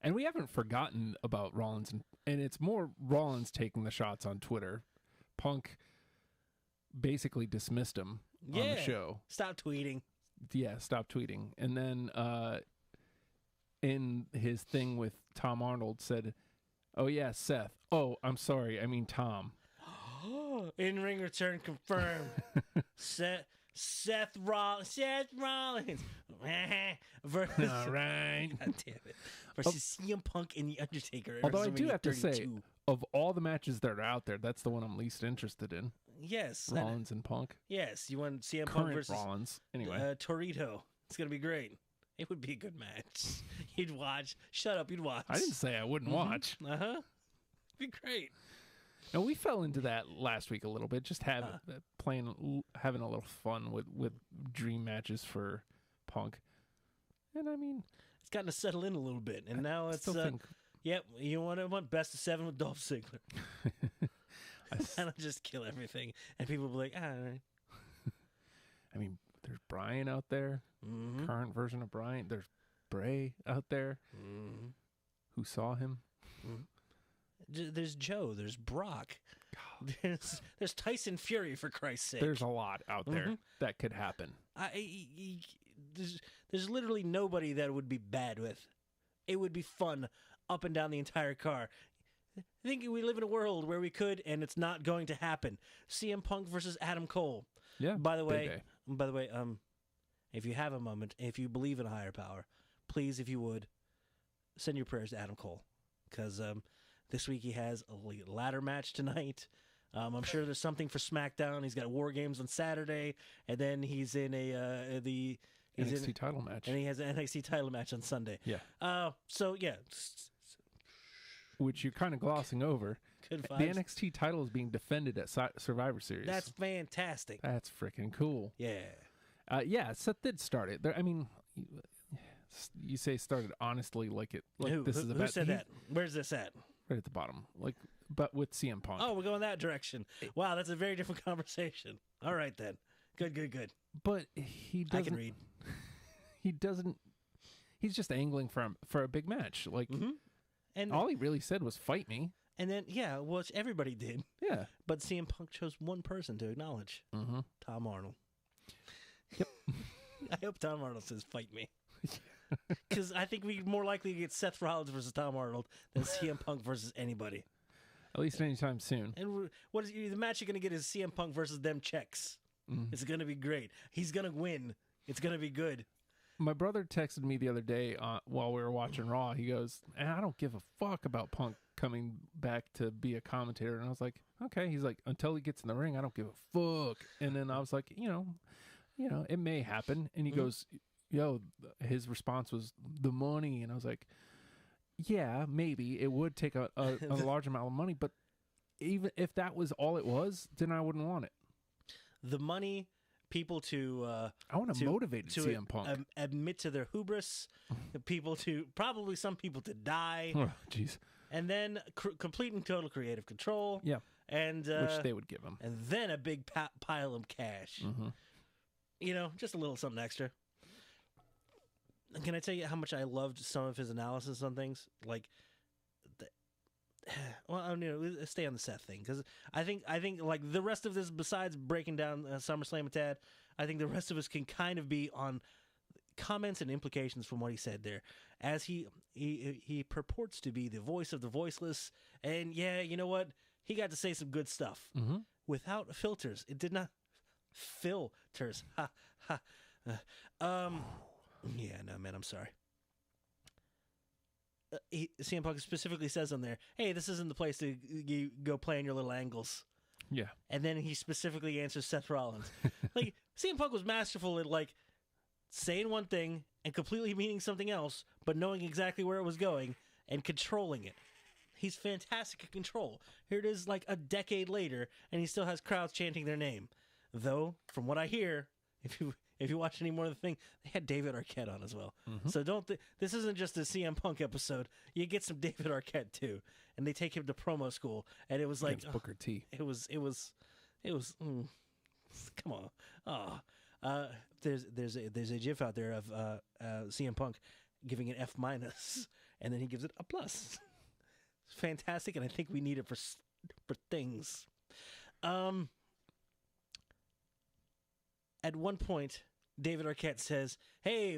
And we haven't forgotten about Rollins, and it's more Rollins taking the shots on Twitter. Punk basically dismissed him on the show. Stop tweeting. Yeah, stop tweeting. And then in his thing with Tom Arnold said, oh, yeah, Seth. Oh, I'm sorry. I mean, Tom. In-ring return confirmed. Seth Rollins. Versus, all right. God damn it. Versus CM Punk and The Undertaker. Although I do have to 32. say, of all the matches that are out there, that's the one I'm least interested in. Yes. Rollins and Punk. Yes, you want CM Punk Current versus Rollins. Anyway. Torito. It's going to be great. It would be a good match. You'd watch. Shut up, you'd watch. I didn't say I wouldn't watch. Uh-huh. Be great. No, we fell into that last week a little bit, just having a little fun with dream matches for Punk. And I mean, it's gotten to settle in a little bit, and now it's yep. You want best of 7 with Dolph Ziggler. And just kill everything, and people will be like, all right. I mean, there's Bryan out there, current version of Bryan. There's Bray out there, who saw him. There's Joe. There's Brock. There's Tyson Fury, for Christ's sake. There's a lot out there that could happen. There's literally nobody that it would be bad with. It would be fun up and down the entire car. I think we live in a world where we could, and it's not going to happen. CM Punk versus Adam Cole. Yeah. By the way, if you have a moment, if you believe in a higher power, please, if you would, send your prayers to Adam Cole, because this week he has a ladder match tonight. I'm sure there's something for SmackDown. He's got War Games on Saturday, and then he's in the NXT title match, and he has an NXT title match on Sunday. Yeah. So yeah, which you're kind of glossing over. Good vibes. The NXT title is being defended at Survivor Series. That's fantastic. That's freaking cool. Yeah. Yeah. Seth did start it. I mean, you say started honestly, like it. Like this is about. Who said that? Where's this at? Right at the bottom, but with CM Punk. Oh, we're going that direction. Wow, that's a very different conversation. All right then. Good. But he doesn't. I can read. He doesn't. He's just angling for a big match. And all he really said was "fight me." And then which everybody did. Yeah. But CM Punk chose one person to acknowledge. Tom Arnold. Yep. I hope Tom Arnold says "fight me." Because I think we're more likely to get Seth Rollins versus Tom Arnold than CM Punk versus anybody. At least anytime soon. And the match you're going to get is CM Punk versus them Czechs. It's going to be great. He's going to win. It's going to be good. My brother texted me the other day while we were watching Raw. He goes, I don't give a fuck about Punk coming back to be a commentator. And I was like, okay. He's like, until he gets in the ring, I don't give a fuck. And then I was like, you know, it may happen. And he goes, his response was the money. And I was like, yeah, maybe it would take a large amount of money. But even if that was all it was, then I wouldn't want it. The money, people to I want to motivate CM Punk. Admit to their hubris, some people to die. Oh, jeez. And then complete and total creative control. Yeah. And which they would give him. And then a big pile of cash. Just a little something extra. Can I tell you how much I loved some of his analysis on things? Stay on the Seth thing, because I think like the rest of this, besides breaking down SummerSlam a tad, I think the rest of us can kind of be on comments and implications from what he said there, as he purports to be the voice of the voiceless, and you know what? He got to say some good stuff without filters. It did not filters. Ha ha. Yeah, no, man, I'm sorry. CM Punk specifically says on there, "Hey, this isn't the place to you go play in your little angles." Yeah. And then he specifically answers Seth Rollins. Like, CM Punk was masterful at, like, saying one thing and completely meaning something else, but knowing exactly where it was going and controlling it. He's fantastic at control. Here it is, like, a decade later, and he still has crowds chanting their name. Though, from what I hear, if you watch any more of the thing, they had David Arquette on as well. So this isn't just a CM Punk episode. You get some David Arquette too, and they take him to promo school, and it was like Against Booker T. It was. Come on. There's a GIF out there of CM Punk giving an F-, and then he gives it a plus. It's fantastic, and I think we need it for things. At one point, David Arquette says, "Hey,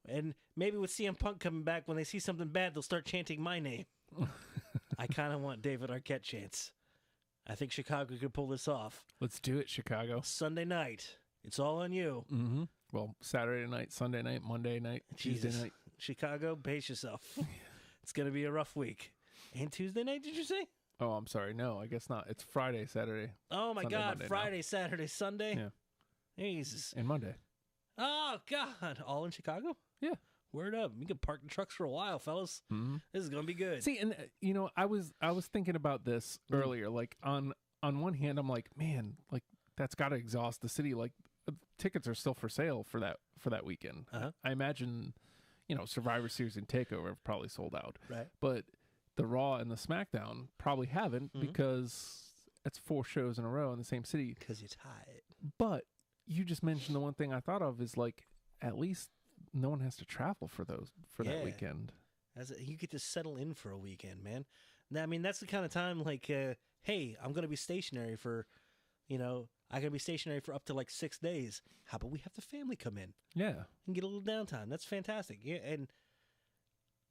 and maybe with CM Punk coming back, when they see something bad, they'll start chanting my name." I kind of want David Arquette chants. I think Chicago could pull this off. Let's do it, Chicago. Sunday night. It's all on you. Mm-hmm. Well, Saturday night, Sunday night, Monday night, Tuesday night. Chicago, pace yourself. It's going to be a rough week. And Tuesday night, did you say? Oh, I'm sorry. No, I guess not. It's Friday, Saturday. Oh, my Sunday, God. Monday Friday, now. Saturday, Sunday? Yeah. Jesus. And Monday. Oh, God. All in Chicago? Yeah. Word up. We can park the trucks for a while, fellas. Mm-hmm. This is going to be good. See, and I was thinking about this earlier. Like on one hand, I'm like, man, like that's got to exhaust the city. Like tickets are still for sale for that weekend. Uh-huh. I imagine, Survivor Series and Takeover have probably sold out. Right. But the Raw and the SmackDown probably haven't because it's 4 shows in a row in the same city. Because you're tired. But you just mentioned the one thing I thought of is like at least no one has to travel for that weekend. You get to settle in for a weekend, man. I mean, that's the kind of time like, hey, I'm going to be stationary for, I'm going to be stationary for up to like 6 days. How about we have the family come in? Yeah. And get a little downtime. That's fantastic. Yeah, and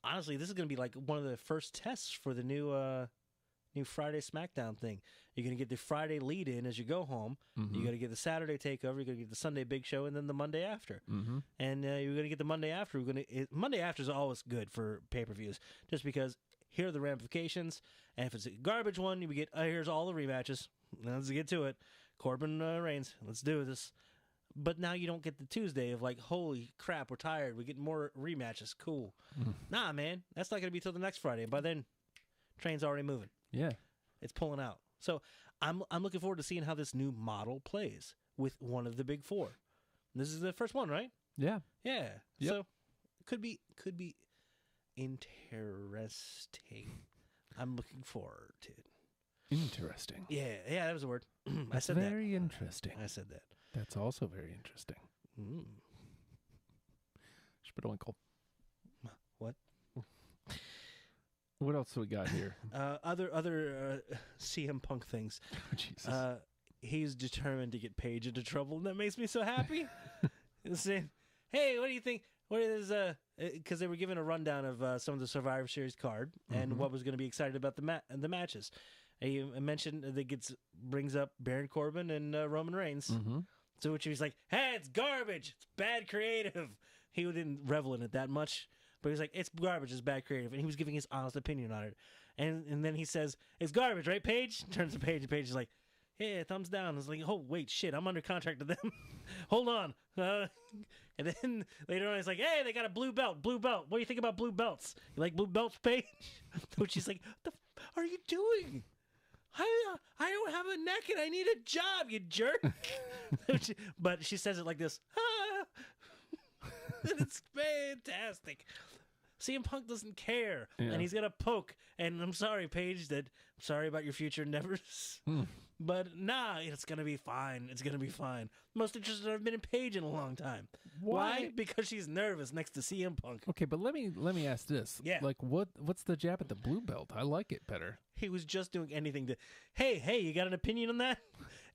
honestly, this is going to be like one of the first tests for the new Friday SmackDown thing. You're going to get the Friday lead in as you go home. Mm-hmm. You're going to get the Saturday takeover. You're going to get the Sunday big show, and then the Monday after. Mm-hmm. And you're going to get the Monday after. Monday after is always good for pay-per-views, just because here are the ramifications. And if it's a garbage one, you get here's all the rematches. Let's get to it. Corbin Reigns. Let's do this. But now you don't get the Tuesday of like, holy crap, we're tired. We get more rematches. Cool. Nah, man, that's not going to be till the next Friday. By then, train's already moving. Yeah. It's pulling out. So I'm looking forward to seeing how this new model plays with one of the big 4. This is the first one, right? Yeah. Yeah. Yep. So could be interesting. I'm looking forward to it. Interesting. Yeah, that was a word. I That's said that. very interesting. I said that. That's also very interesting. Spittlewinkle. What? What else do we got here? Other CM Punk things. Oh, Jesus. He's determined to get Paige into trouble, and that makes me so happy. Saying, hey, what do you think? What is because they were given a rundown of some of the Survivor Series card and what was going to be excited about the matches. And he mentioned that brings up Baron Corbin and Roman Reigns. To which he was like, hey, it's garbage. It's bad creative. He didn't revel in it that much. But he's like, it's garbage, it's bad creative. And he was giving his honest opinion on it. And then he says, it's garbage, right, Paige? Turns to Paige, and Paige is like, yeah, thumbs down. It's like, oh, wait, shit, I'm under contract to them. Hold on. And then later on, he's like, hey, they got a blue belt. Blue belt. What do you think about blue belts? You like blue belts, Paige? Which she's like, what the are you doing? I don't have a neck and I need a job, you jerk. But she says it like this. It's fantastic. CM Punk doesn't care, and he's gonna poke. And I'm sorry, Paige. I'm sorry about your future endeavors. But nah, it's gonna be fine. It's gonna be fine. Most interested I've been in Paige in a long time. Why? Because she's nervous next to CM Punk. Okay, but let me ask this. Yeah. Like, what's the jab at the blue belt? I like it better. He was just doing anything to. Hey, you got an opinion on that?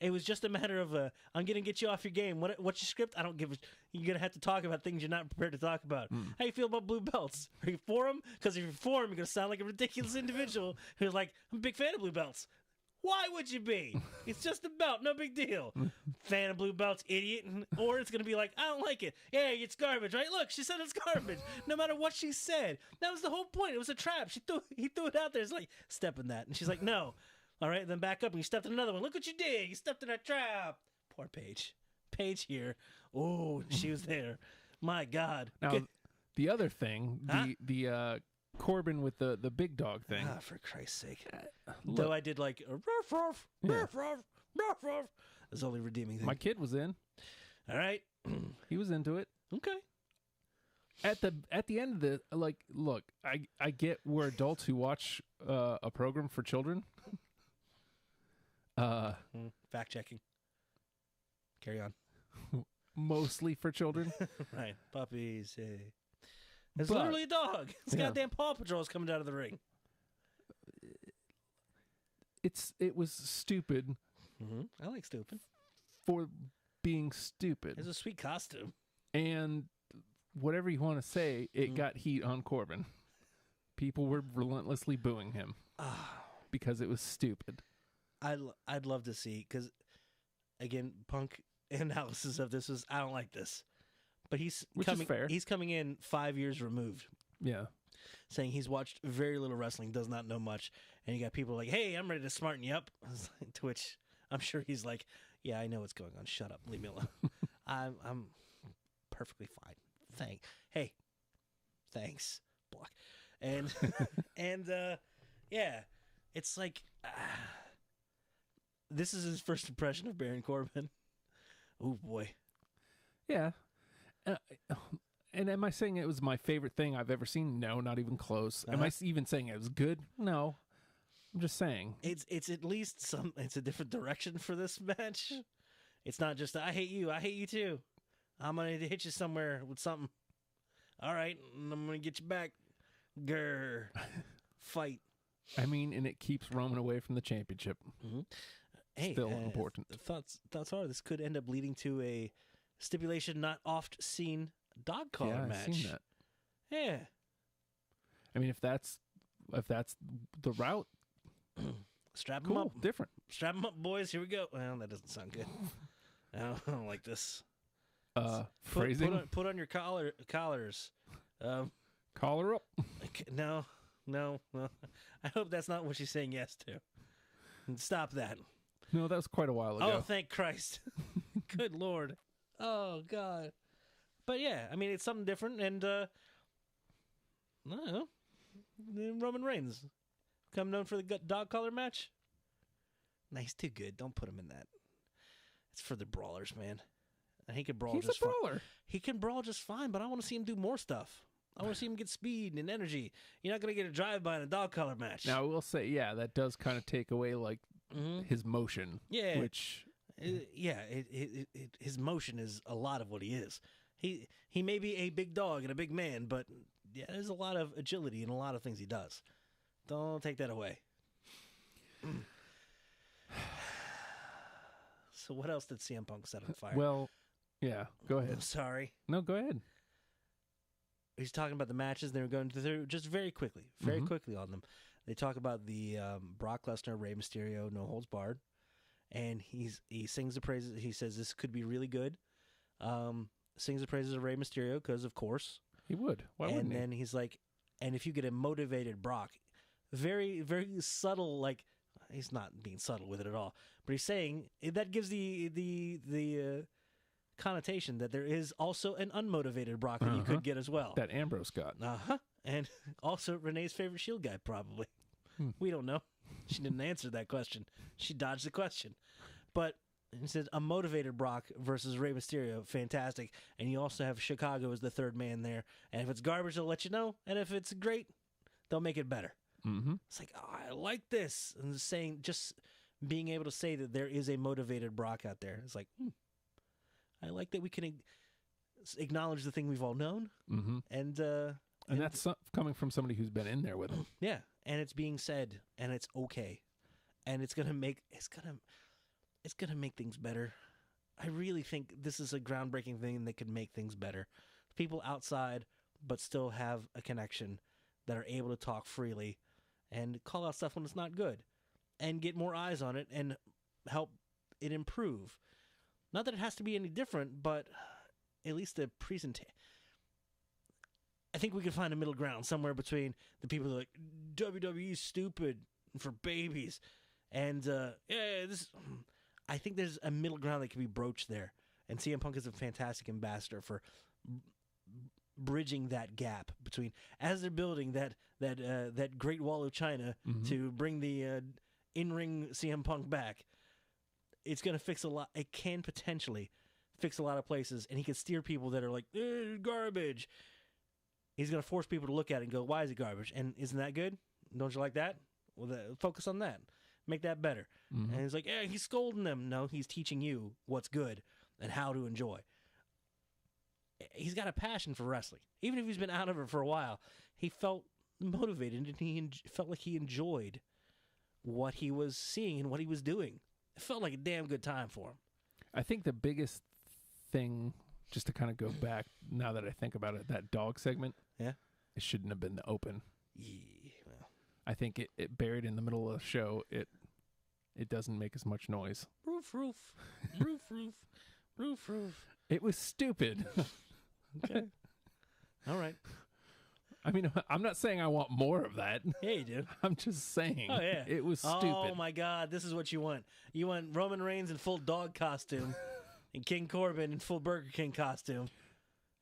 It was just a matter of I'm gonna get you off your game. What's your script? I don't give a. You're gonna have to talk about things you're not prepared to talk about. How you feel about blue belts? Are you for them? Because if you're for them, you're gonna sound like a ridiculous individual who's like, I'm a big fan of blue belts. Why would you be? It's just a belt, no big deal. Fan of blue belts, idiot. Or it's going to be like, I don't like it. Yeah, it's garbage, right? Look, she said it's garbage. No matter what she said. That was the whole point. It was a trap. He threw it out there. It's like, step in that. And she's like, no. All right, then back up and you stepped in another one. Look what you did. You stepped in a trap. Poor Paige. Paige here. Oh, she was there. My God. Now, Good. the other thing, the Corbin with the big dog thing. Ah, for Christ's sake. Look, Though I did like a ruff, ruff, ruff, ruff, ruff, ruff. That's the only redeeming thing. my kid was in. All right. He was into it. Okay. At the end of the look, I get we're adults who watch a program for children. Fact checking. Carry on. Mostly for children. Right. Puppies. Hey. It's But- literally a dog. It's Yeah. goddamn Paw Patrol's coming out of the ring. It was stupid I like stupid. for being stupid. It's a sweet costume. And whatever you want to say, it got heat on Corbin. People were relentlessly booing him because it was stupid. I'd love to see, because, again, Punk analysis of this was, I don't like this. But Which is fair. He's coming in 5 years removed, Yeah. saying he's watched very little wrestling, does not know much, and you got people like, hey, I'm ready to smarten you up. To which I'm sure he's like, yeah, I know what's going on. Shut up. Leave me alone. I'm perfectly fine. Thanks. Block. And, yeah, it's like, this is his first impression of Baron Corbin. Oh, boy. Yeah. And am I saying it was my favorite thing I've ever seen? No, not even close. Am I even saying it was good? No. I'm just saying. It's at least it's a different direction for this match. It's not just, I hate you too. I'm going to hit you somewhere with something. All right, and I'm going to get you back. Grr. Fight. I mean, and it keeps Roman away from the championship. Hey, Still important. Thoughts are this could end up leading to a stipulation not oft seen dog collar Yeah, match. I've seen that. Yeah. I mean, if that's the route, Strap them cool, up. different. Strap them up, boys. Here we go. Well, that doesn't sound good. I don't like this. Phrasing. Put on your collars. Collar up. No. I hope that's not what she's saying yes to. Stop that. No, that was quite a while ago. Oh, thank Christ. Good Lord. Oh, God. But yeah, I mean, it's something different, and I don't know. Roman Reigns, come known for the dog collar match. Nah, he's too good. Don't put him in that. It's for the brawlers, man. And he can brawl He's just a brawler. fine. He can brawl just fine, but I want to see him do more stuff. I want to see him get speed and energy. You're not going to get a drive-by in a dog collar match. Now, I will say, yeah, that does kind of take away, like, his motion. Yeah. Which... his motion is a lot of what he is. He may be a big dog and a big man, but yeah, there's a lot of agility in a lot of things he does. Don't take that away. So what else did CM Punk set on fire? Well, yeah, go I'm ahead. sorry. No, go ahead. He's talking about the matches they were going through just very quickly on them. They talk about the Brock Lesnar, Rey Mysterio, no holds barred, and he sings the praises. He says this could be really good. Sings the praises of Rey Mysterio because, of course, He would. Why wouldn't and he? then he's like, and if you get a motivated Brock, very, very subtle, like, he's not being subtle with it at all, but he's saying that gives the connotation that there is also an unmotivated Brock that you could get as well. That Ambrose got. And also Renee's favorite Shield guy, probably. We don't know. She didn't answer that question. She dodged the question. But he said a motivated Brock versus Rey Mysterio, fantastic. And you also have Chicago as the third man there. And if it's garbage, they'll let you know. And if it's great, they'll make it better. Mm-hmm. It's like, oh, I like this. And saying, just being able to say that there is a motivated Brock out there. It's like, I like that we can acknowledge the thing we've all known. Mm-hmm. And that's coming from somebody who's been in there with him. yeah, and it's being said, and it's okay, and it's gonna make things better. I really think this is a groundbreaking thing that could make things better. People outside, but still have a connection, that are able to talk freely, and call out stuff when it's not good. and get more eyes on it and help it improve. Not that it has to be any different, but at least the presentation. I think we can find a middle ground somewhere between the people who are like, WWE's stupid for babies. And, I think there's a middle ground that can be broached there. And CM Punk is a fantastic ambassador for bridging that gap between, as they're building that Great Wall of China to bring the in-ring CM Punk back. It's going to fix a lot. It can potentially fix a lot of places, and he can steer people that are like, garbage. He's going to force people to look at it and go, why is it garbage? And isn't that good? Don't you like that? Well, focus on that. Make that better. And he's like, yeah, he's scolding them. No, he's teaching you what's good and how to enjoy. He's got a passion for wrestling. Even if he's been out of it for a while, he felt motivated and he felt like he enjoyed what he was seeing and what he was doing. It felt like a damn good time for him. I think the biggest thing, just to kind of go back, now that I think about it, that dog segment, it shouldn't have been the open. Yeah, well. I think it buried in the middle of the show, it doesn't make as much noise. Roof. It was stupid. Okay. All right. I mean, I'm not saying I want more of that. Yeah, you do. I'm just saying. Oh, yeah. It was stupid. Oh, my God. This is what you want. You want Roman Reigns in full dog costume and King Corbin in full Burger King costume.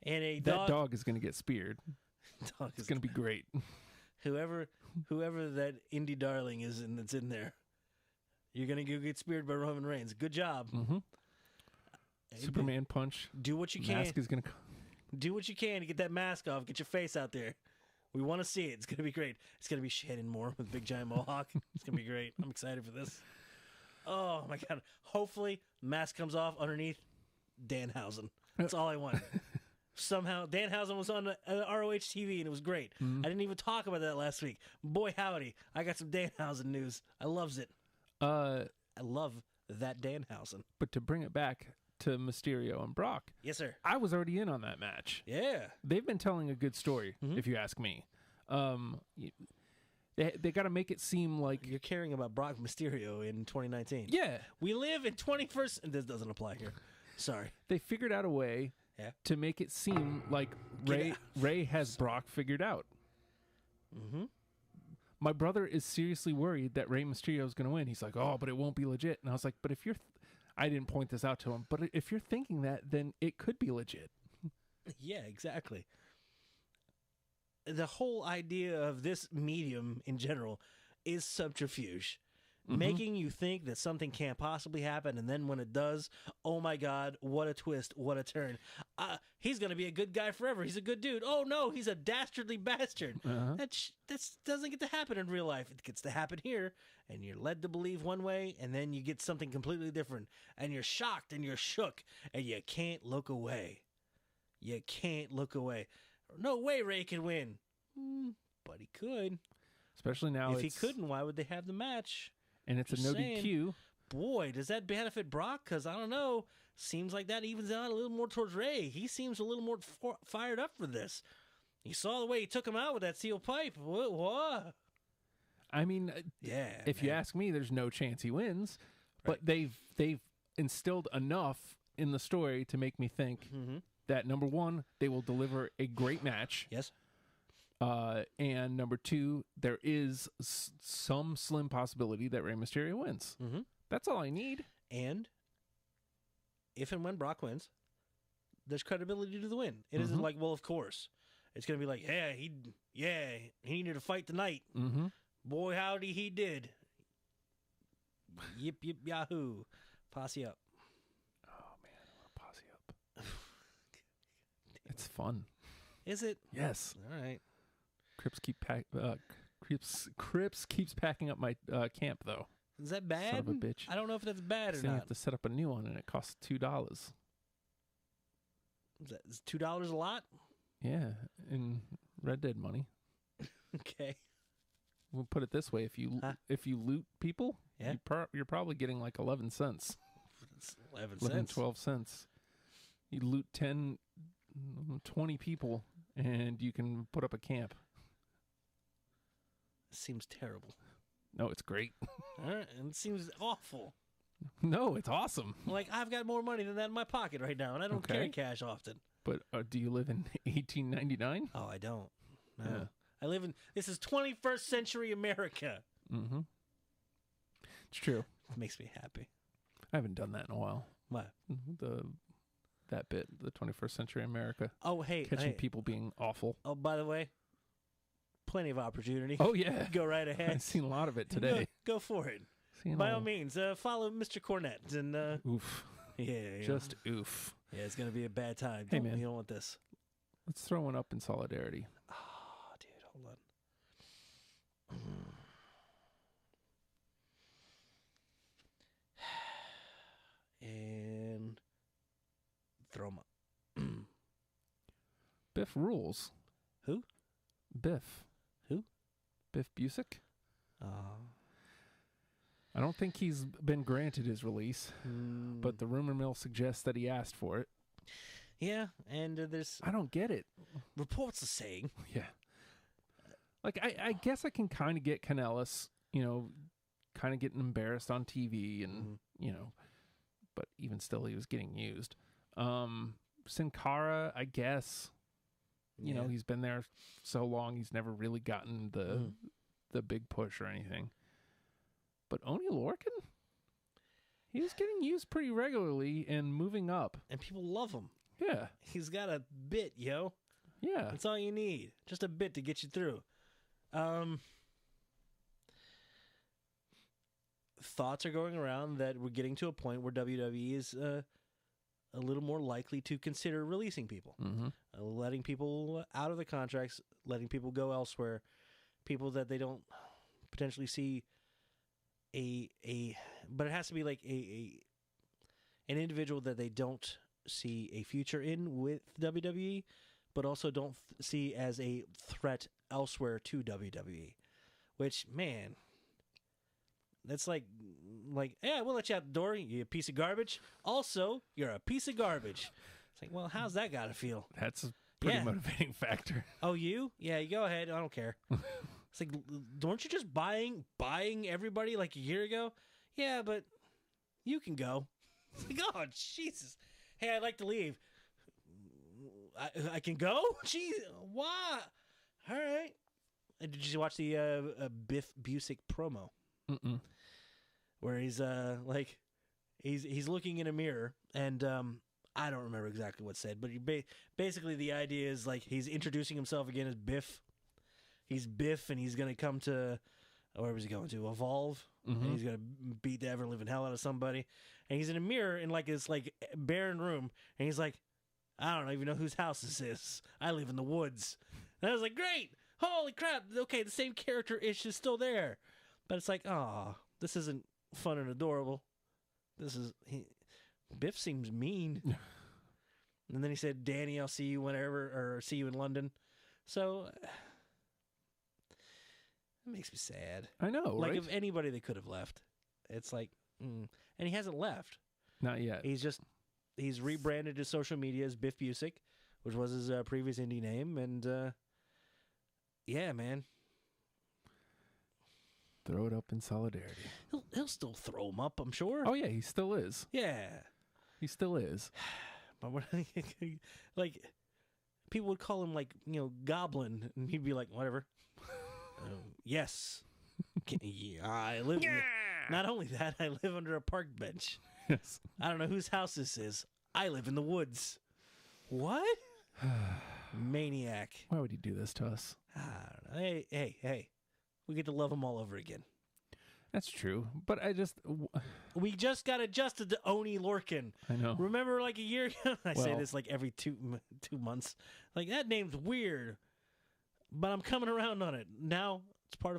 And that dog is going to get speared. It's going to be great. Whoever that indie darling is that's in there, you're going to go get speared by Roman Reigns. Good job. Superman punch. Do what you can. Mask is going to do what you can to get that mask off. Get your face out there. We want to see it. It's going to be great. It's going to be Shannon Moore with big giant mohawk. It's going to be great. I'm excited for this. Oh, my God. Hopefully, mask comes off underneath Danhausen. That's all I want. Somehow, Danhausen was on ROH TV, and it was great. I didn't even talk about that last week. Boy, howdy. I got some Danhausen news. I loves it. I love that Danhausen. But to bring it back to Mysterio and Brock. Yes, sir. I was already in on that match. Yeah. They've been telling a good story, if you ask me. They got to make it seem like... You're caring about Brock Mysterio in 2019. Yeah. We live in 21st... This doesn't apply here. Sorry. They figured out a way to make it seem like Ray has Brock figured out. My brother is seriously worried that Rey Mysterio is going to win. He's like, oh, but it won't be legit. And I was like, but if you're... I didn't point this out to him, but if you're thinking that, then it could be legit. Yeah, exactly. The whole idea of this medium in general is subterfuge. Making you think that something can't possibly happen, and then when it does, oh my God, what a twist, what a turn. He's going to be a good guy forever. He's a good dude. Oh no, he's a dastardly bastard. That doesn't get to happen in real life. It gets to happen here, and you're led to believe one way, and then you get something completely different, and you're shocked, and you're shook, and you can't look away. You can't look away. No way Ray can win. But he could. Especially now. If he couldn't, why would they have the match? And it's a no DQ. Boy, does that benefit Brock? Because I don't know. Seems like that evens out a little more towards Ray. He seems a little more fired up for this. You saw the way he took him out with that steel pipe. What? I mean, if you ask me, there's no chance he wins. Right. But they've instilled enough in the story to make me think that, number one, they will deliver a great match. Yes. And number two, there is some slim possibility that Rey Mysterio wins. That's all I need. And if and when Brock wins, there's credibility to the win. It isn't like, well, of course. It's going to be like, he needed to fight tonight. Boy, howdy, he did. Yip, yip, yahoo. Posse up. Oh, man, posse up. It's fun. Is it? Yes. All right. Crips keeps packing up my camp, though. Is that bad? Son of a bitch. I don't know if that's bad or not. not. You have to set up a new one, and it costs $2. Is $2 a lot? Yeah, in Red Dead money. Okay. We'll put it this way: if you loot people, you're probably getting like 11 cents. 11, 12 cents. You loot 10, 20 people, and you can put up a camp. Seems terrible. No, it's great. And it seems awful. No, it's awesome. Like, I've got more money than that in my pocket right now, and I don't Okay. carry cash often. But do you live in 1899? Oh, I don't. No. Yeah. I live in, this is 21st century America. Mm-hmm. It's true. It makes me happy. I haven't done that in a while. What? That bit, the 21st century America, Oh, hey. catching people being awful. Oh, by the way, plenty of opportunity. Oh yeah, Go right ahead. I've seen a lot of it today. Go for it. Seen By all means, follow Mr. Cornett. And, oof, yeah. just oof. Yeah, it's going to be a bad time. Hey, man. You don't want this. Let's throw one up in solidarity. Oh, dude, hold on. And throw them up. Biff rules. Who? Biff. Who? Biff Busick. Oh. I don't think he's been granted his release, but the rumor mill suggests that he asked for it. Yeah, and there's I don't get it. reports are saying. Yeah. Like, I guess I can kind of get Kanellis, kind of getting embarrassed on TV and, but even still he was getting used. Sin Cara, I guess, he's been there so long, he's never really gotten the big push or anything. But Oni Lorcan, he was getting used pretty regularly and moving up. And people love him. Yeah. He's got a bit, yo. Yeah. That's all you need. Just a bit to get you through. Thoughts are going around that we're getting to a point where WWE is a little more likely to consider releasing people. Mm-hmm. Letting people out of the contracts, letting people go elsewhere, people that they don't potentially see but it has to be like an individual that they don't see a future in with WWE, but also don't see as a threat elsewhere to WWE. Which, man, that's like, yeah, we'll let you out the door, you piece of garbage. Also, you're a piece of garbage. It's like, well, how's that gotta feel? That's a pretty Yeah. motivating factor. Oh, you? Yeah, you go ahead. I don't care. It's like, weren't you just buying everybody like a year ago? Yeah, but you can go. It's like, oh, Jesus. Hey, I'd like to leave. I can go? Jeez, why? All right. Did you watch the Biff Busick promo? Mm-mm. Where he's he's looking in a mirror, and I don't remember exactly what's said, but basically the idea is like he's introducing himself again as Biff. He's Biff, and he's gonna come to where was he going to? Evolve, and he's gonna beat the ever living hell out of somebody. And he's in a mirror in like this like barren room, and he's like, I don't even know whose house this is. I live in the woods. And I was like, great, holy crap! Okay, the same character ish is still there, but it's like, oh, this isn't fun and adorable. Biff seems mean. And then he said, Danny, I'll see you whenever, or see you in London. So it makes me sad. I know, Like, right? if anybody they could have left, it's like, and he hasn't left. Not yet. He's rebranded his social media as Biff Busick, which was his previous indie name. And yeah, man. Throw it up in solidarity. He'll still throw him up, I'm sure. Oh, yeah, he still is. Yeah. He still is. But what, like, people would call him, like, Goblin, and he'd be like, whatever. Yes. I live. Not only that, I live under a park bench. Yes. I don't know whose house this is. I live in the woods. What? Maniac. Why would he do this to us? I don't know. Hey. We get to love him all over again. That's true. But We just got adjusted to Oni Lorcan. I know. Remember, like a year ago? I say Well- this like every two months. Like, that name's weird, but I'm coming around on it. Now it's part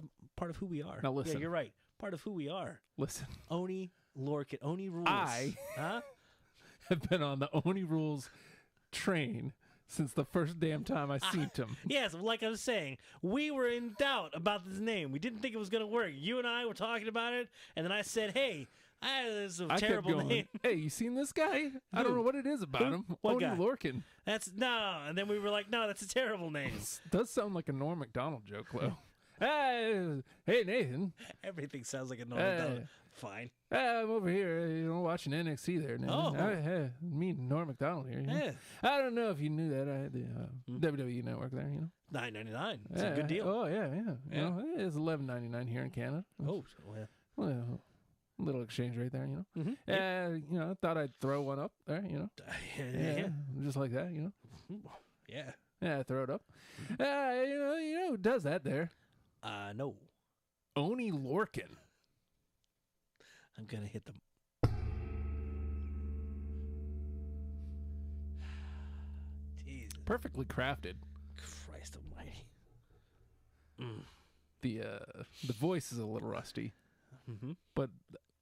of who we are. Now listen. Yeah, you're right. Part of who we are. Listen, Oni Lorcan. Oni rules. Huh? I've been on the Oni Rules train since the first damn time I seen him. Yes, like I was saying, we were in doubt about this name. We didn't think it was going to work. You and I were talking about it, and then I said, hey, this is a I kept terrible going, name. hey, you seen this guy? I don't know what it is about him. What Oni guy? Lorcan. No. And then we were like, no, that's a terrible name. Does sound like a Norm Macdonald joke, though. Hey, Nathan. Everything sounds like a normal dog. Fine. I'm over here, watching NXT there now. Oh. Me and Norm MacDonald here. Yeah. I don't know if you knew that. I had the WWE network there, $9.99. It's a good deal. Oh, yeah. It's $11.99 here in Canada. Oh, well. Well, a little exchange rate there, Mm-hmm. I thought I'd throw one up there, Yeah. just like that, Yeah. Yeah, throw it up. Who does that there? No. Oni Lorcan. I'm going to hit them. Jesus. Perfectly crafted. Christ almighty. The voice is a little rusty, but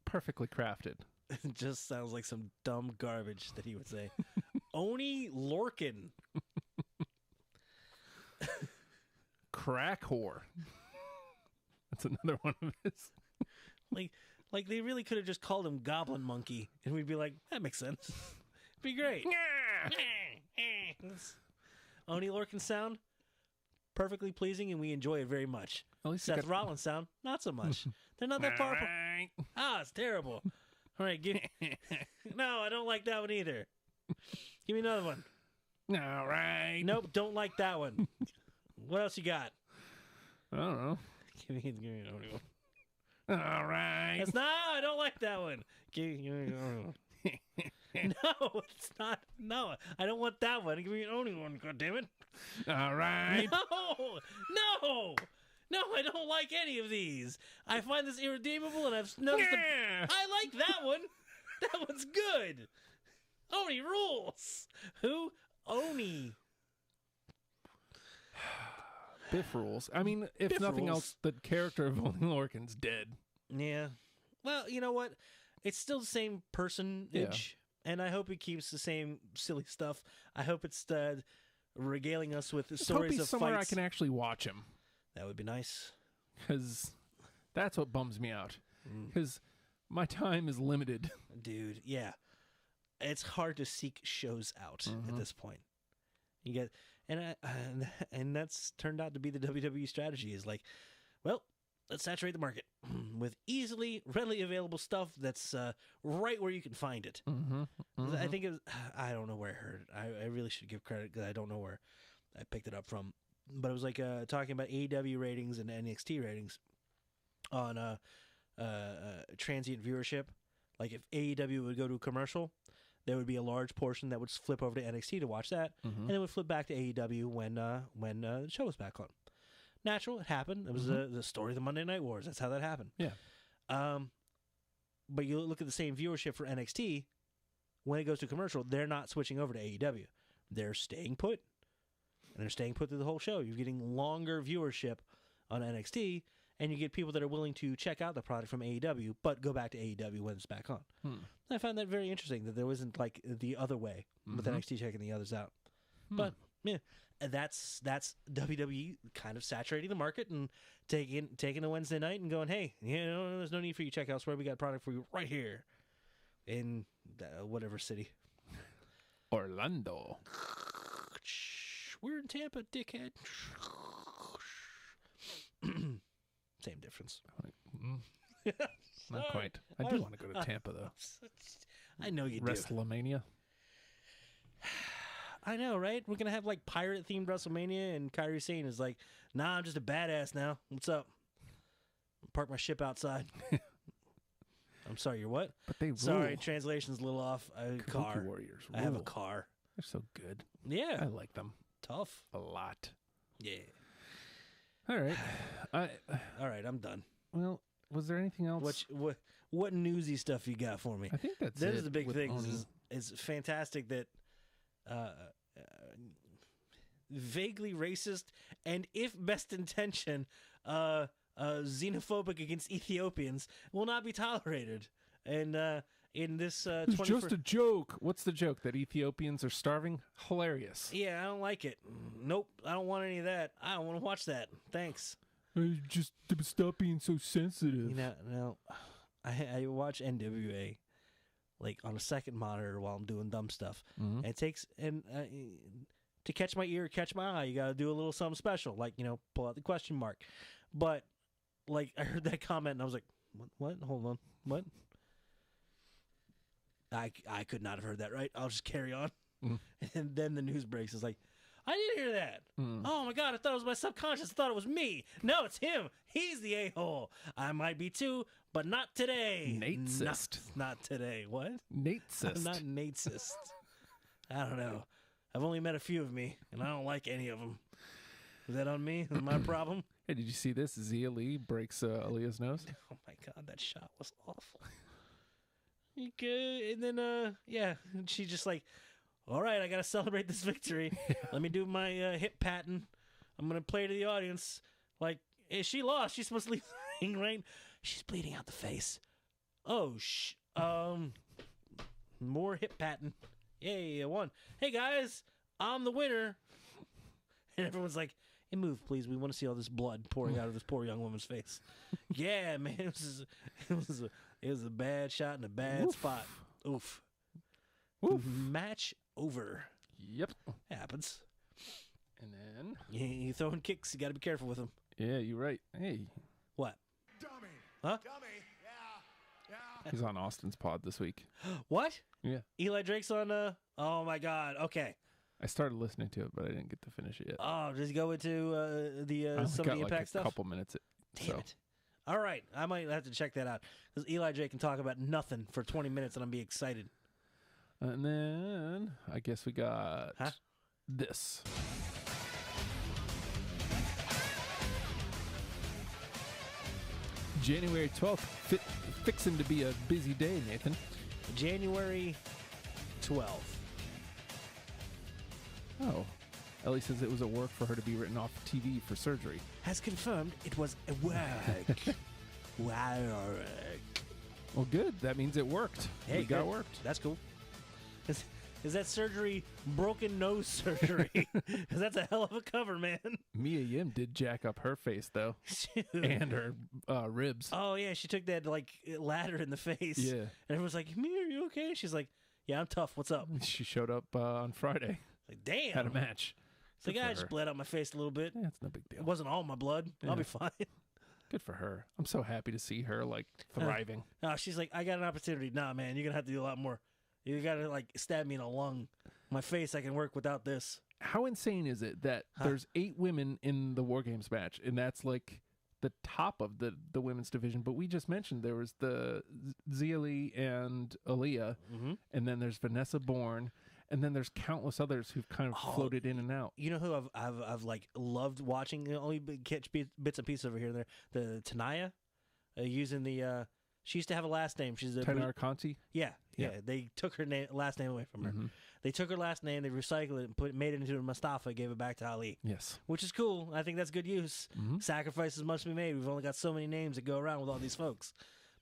perfectly crafted. It just sounds like some dumb garbage that he would say. Oni Lorcan. Crack whore. That's another one of his. Like they really could have just called him Goblin Monkey, and we'd be like, that makes sense. Be great. Oni Lorcan sound, perfectly pleasing, and we enjoy it very much. At least Seth Rollins sound, not so much. They're not that far. It's terrible. All right, no, I don't like that one either. Give me another one. All right. Nope, don't like that one. What else you got? I don't know. Give me an Oni one. All right. I don't like that one. Give me an Oni one. No, it's not. No, I don't want that one. Give me an Oni one, God damn it. All right. No, I don't like any of these. I find this irredeemable, and I've noticed I like that one. That one's good. Oni rules. Who? Oni. Biff rules. I mean, if Biff nothing rules. else, the character of Oni Lorcan's dead. Yeah. Well, you know what? It's still the same personage, and I hope he keeps the same silly stuff. I hope it's regaling us with Just stories hope he's of somewhere fights. I can actually watch him. That would be nice. Because that's what bums me out. Because my time is limited. Dude, yeah. It's hard to seek shows out at this point. You get and that's turned out to be the WWE strategy is like, well, let's saturate the market with readily available stuff that's right where you can find it. I think it was, I don't know where I heard it. I really should give credit because I don't know where I picked it up from. But it was like talking about AEW ratings and NXT ratings on transient viewership. Like if AEW would go to a commercial, there would be a large portion that would flip over to NXT to watch that, and it would flip back to AEW when the show was back on. Natural, it happened. It was the story of the Monday Night Wars. That's how that happened. Yeah. But you look at the same viewership for NXT, when it goes to commercial, they're not switching over to AEW. They're staying put. And they're staying put through the whole show. You're getting longer viewership on NXT, and you get people that are willing to check out the product from AEW, but go back to AEW when it's back on. I found that very interesting, that there wasn't like the other way, with NXT checking the others out. But, yeah, that's WWE kind of saturating the market and taking a Wednesday night and going, hey, there's no need for you to check elsewhere. We got a product for you right here in whatever city. Orlando. We're in Tampa, dickhead. Same difference. Not quite. I do want to go to Tampa, though. I know you do. WrestleMania. I know, right? We're going to have like pirate-themed WrestleMania, and Kyrie Sane is like, nah, I'm just a badass now. What's up? Park my ship outside. I'm sorry, you're what? But they rule. Sorry, translation's a little off. Car. Warriors I have a rule. car. They're so good. Yeah. I like them. Tough. A lot. Yeah. All right. All right, I'm done. Well, was there anything else? What newsy stuff you got for me? I think that's That it is the big with thing. Oni. Is fantastic that vaguely racist and, if best intention, xenophobic against Ethiopians will not be tolerated. And in this It's just a joke. What's the joke? That Ethiopians are starving? Hilarious. yeah, I don't like it. Nope, I don't want any of that. I don't want to watch that. Thanks. Just stop being so sensitive. No, I watch NWA like on a second monitor while I'm doing dumb stuff. And it takes to catch my ear, catch my eye. You got to do a little something special, like pull out the question mark. But like I heard that comment and I was like, what? Hold on, what? I could not have heard that right. I'll just carry on. And then the news breaks. It's like, I didn't hear that. Oh my God, I thought it was my subconscious. I thought it was me. No, it's him. He's the a-hole. I might be too, but not today. Natesist. Not today. What? Natesist. I'm not Natesist. I don't know. I've only met a few of me, and I don't like any of them. Is that on me? Is it my problem? Hey, did you see this? Zia Lee breaks Aaliyah's nose. Oh my God, that shot was awful. Okay, and then yeah, and she just like, all right, I gotta celebrate this victory. Let me do my hip pattern. I'm gonna play to the audience. Like, hey, she lost. She's supposed to leave the ring, right? She's bleeding out the face. Oh, more hip pattern. Yay, I won. Hey guys, I'm the winner. And everyone's like, hey, move, please. We want to see all this blood pouring out of this poor young woman's face. Yeah, man, it was a bad shot in a bad spot. Oof. Match over. Yep. Happens. And then You throwing kicks. You got to be careful with them. yeah, you're right. Hey, What? Dummy. Huh? Dummy. Yeah. he's on Austin's pod this week. What? Yeah, Eli Drake's on. Oh my God. Okay. I started listening to it, but I didn't get to finish it yet. Oh, does he go into I only some of got the like Impact a stuff? couple minutes. Damn it. All right, I might have to check that out because Eli Drake can talk about nothing for 20 minutes and I'm be excited. And then I guess we got Huh? this. January 12th, fixing to be a busy day, Nathan. January 12th. Oh, Ellie says it was a work for her to be written off TV for surgery. Has confirmed it was a work. Work. Well, good. That means it worked. Hey, we got good. worked. That's cool. Is that surgery broken nose surgery? Because that's a hell of a cover, man. Mia Yim did jack up her face, though, and her ribs. Oh, yeah, she took that, like, ladder in the face. Yeah. And everyone's like, Mia, are you okay? She's like, yeah, I'm tough. What's up? She showed up on Friday. Like, damn. Had a match. It's like, Good for I just her. bled out my face a little bit. Yeah, it's no big deal. It wasn't all my blood. Yeah. I'll be fine. Good for her. I'm so happy to see her, like, thriving. No, she's like, I got an opportunity. Nah, man, you're going to have to do a lot more. You got to, like, stab me in the lung. My face, I can work without this. How insane is it that there's 8 women in the War Games match, and that's, like, the top of the women's division? But we just mentioned there was the Zia Lee and Aaliyah, and then there's Vanessa Bourne, and then there's countless others who've kind of floated in and out. You know who I've like loved watching? Only catch bits and pieces over here and there. The Tanaya, using the. She used to have a last name. She's a Tainara Conti? Yeah. They took her last name away from her. They took her last name. They recycled it and made it into Mustafa. Gave it back to Ali. Yes. Which is cool. I think that's good use. Sacrifices must be made. We've only got so many names that go around with all these folks.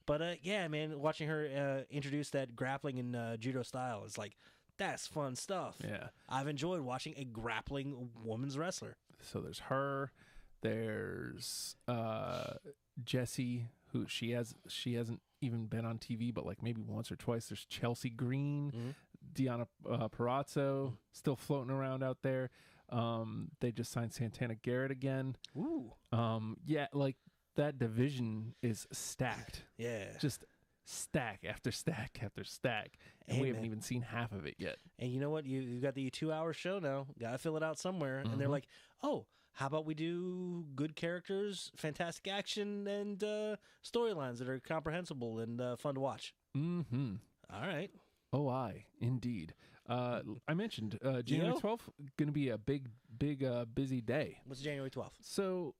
But yeah, man, watching her introduce that grappling and judo style is like. That's fun stuff. Yeah. I've enjoyed watching a grappling woman's wrestler. So there's her. There's Jessie, who she hasn't even been on TV, but like maybe once or twice. There's Chelsea Green, Deanna Parazzo, still floating around out there. They just signed Santana Garrett again. Ooh. Yeah, like that division is stacked. Yeah. Just stack after stack after stack. And Hey, we haven't man. even seen half of it yet. And you know what? You've got the 2-hour show now. Got to fill it out somewhere. And they're like, oh, how about we do good characters, fantastic action, and storylines that are comprehensible and fun to watch? Mm-hmm. All right. Oh, indeed. I mentioned January 12th, going to be a big, busy day. What's January 12th? So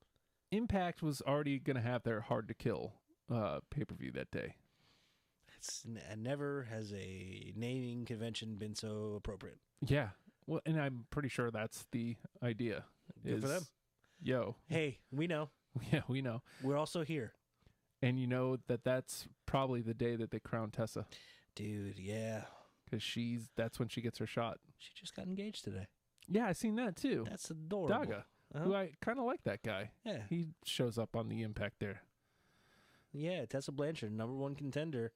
Impact was already going to have their Hard to Kill pay-per-view that day. Never has a naming convention been so appropriate. Yeah. Well, and I'm pretty sure that's the idea. Good for them. Yo. Hey, we know. Yeah, we know. We're also here. And you know that's probably the day that they crown Tessa. Dude, yeah. Because that's when she gets her shot. She just got engaged today. Yeah, I seen that too. That's adorable. Daga, who I kind of like that guy. Yeah. He shows up on the Impact there. Yeah, Tessa Blanchard, #1 contender,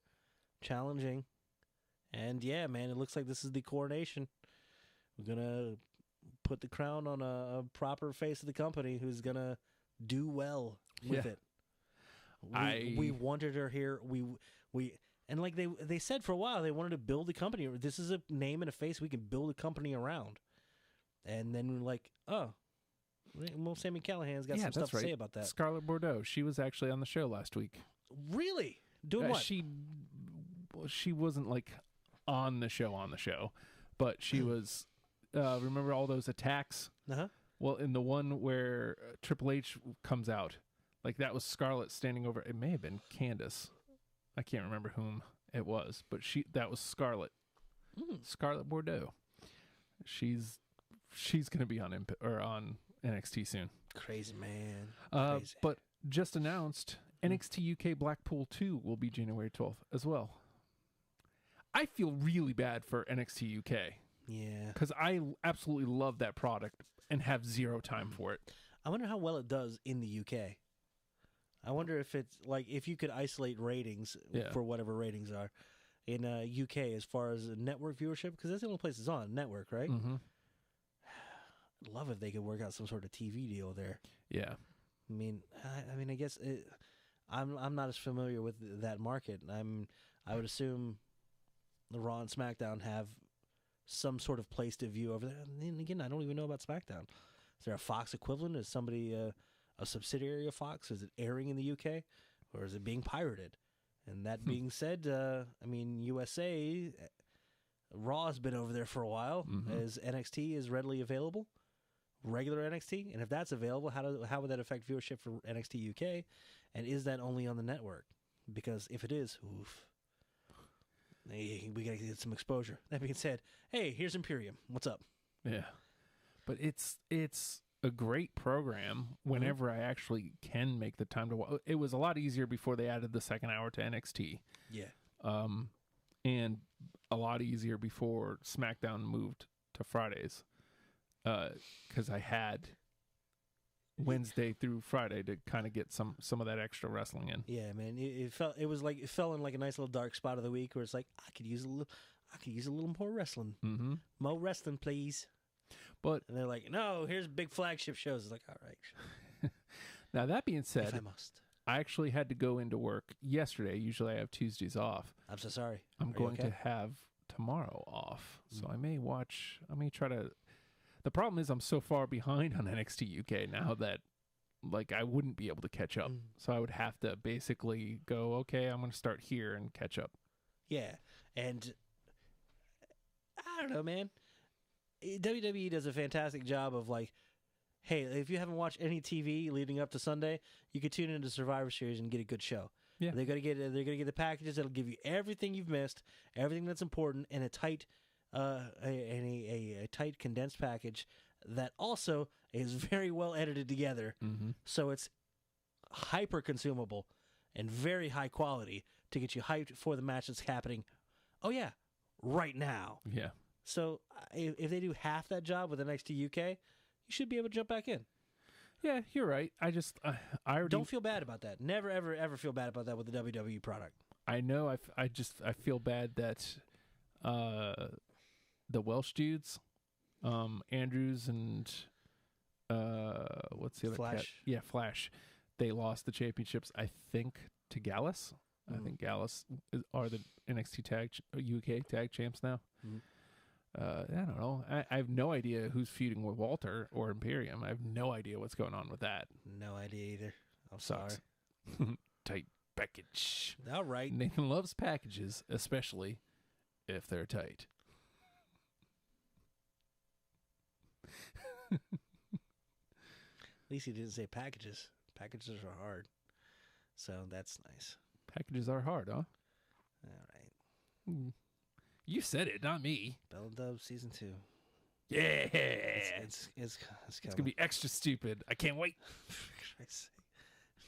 challenging. And yeah, man, it looks like this is the coronation. We're going to put the crown on a proper face of the company who's going to do well. with Yeah. it. We wanted her here. We and like they said for a while they wanted to build a company. This is a name and a face we can build a company around. And then we're like, oh, well, Sammy Callahan's got some stuff to say about that. Scarlett Bordeaux. She was actually on the show last week. Really? Doing what? She wasn't like on the show, but she was. Remember all those attacks? Uh-huh. Well, in the one where Triple H comes out, like that was Scarlett standing over. It may have been Candace. I can't remember whom it was, but that was Scarlett. Scarlett Bordeaux. She's going to be on on NXT soon. Crazy, man. Crazy. But just announced NXT UK Blackpool 2 will be January 12th as well. I feel really bad for NXT UK. Yeah. Because I absolutely love that product and have zero time for it. I wonder how well it does in the UK. I wonder if it's like if you could isolate ratings for whatever ratings are in UK as far as network viewership, because that's the only place it's on network, right? Mm-hmm. I'd love if they could work out some sort of TV deal there. Yeah. I mean, I guess I'm not as familiar with that market. I would assume the Raw and SmackDown have some sort of place to view over there. And again, I don't even know about SmackDown. Is there a Fox equivalent? Is somebody a subsidiary of Fox? Is it airing in the UK, or is it being pirated? And that being said, I mean, USA Raw has been over there for a while. As NXT is readily available, regular NXT, and if that's available, how would that affect viewership for NXT UK? And is that only on the network? Because if it is, oof, we gotta get some exposure. That being said, hey, here's Imperium. What's up? Yeah. But it's a great program whenever I actually can make the time to watch. It was a lot easier before they added the second hour to NXT. Yeah. And a lot easier before SmackDown moved to Fridays. Because I had Wednesday through Friday to kind of get some of that extra wrestling in. Yeah, man. It fell in like a nice little dark spot of the week where it's like I could use a little more wrestling. Mm-hmm. More wrestling, please. But and they're like, no, here's big flagship shows. It's like, all right. Now that being said, if I must. I actually had to go into work yesterday. Usually I have Tuesdays off. I'm so sorry. I'm going to have tomorrow off. So I may try to. The problem is I'm so far behind on NXT UK now that like I wouldn't be able to catch up. So I would have to basically go, okay, I'm going to start here and catch up. Yeah. And I don't know, man. WWE does a fantastic job of like, hey, if you haven't watched any TV leading up to Sunday, you can tune into Survivor Series and get a good show. Yeah. They're gonna get the packages that'll give you everything you've missed, everything that's important, and a tight a tight condensed package that also is very well edited together. So it's hyper consumable and very high quality to get you hyped for the match that's happening. Oh yeah, right now. Yeah. So if they do half that job with NXT UK, you should be able to jump back in. Yeah, you're right. I already Don't feel bad about that. Never, ever, ever feel bad about that with the WWE product. I know. I feel bad that the Welsh dudes, Andrews and what's the other Flash? cat? Yeah, Flash. They lost the championships, I think, to Gallus. I think Gallus are the NXT UK tag champs now. I don't know. I have no idea who's feuding with Walter or Imperium. I have no idea what's going on with that. No idea either. I'm Sucks. sorry. Tight package. All right. Nathan loves packages, especially if they're tight. At least he didn't say packages. Packages are hard. So that's nice. Packages are hard, huh? All right. You said it, not me. Bell and Dub Season 2. Yeah. It's It's gonna be extra stupid. I can't wait.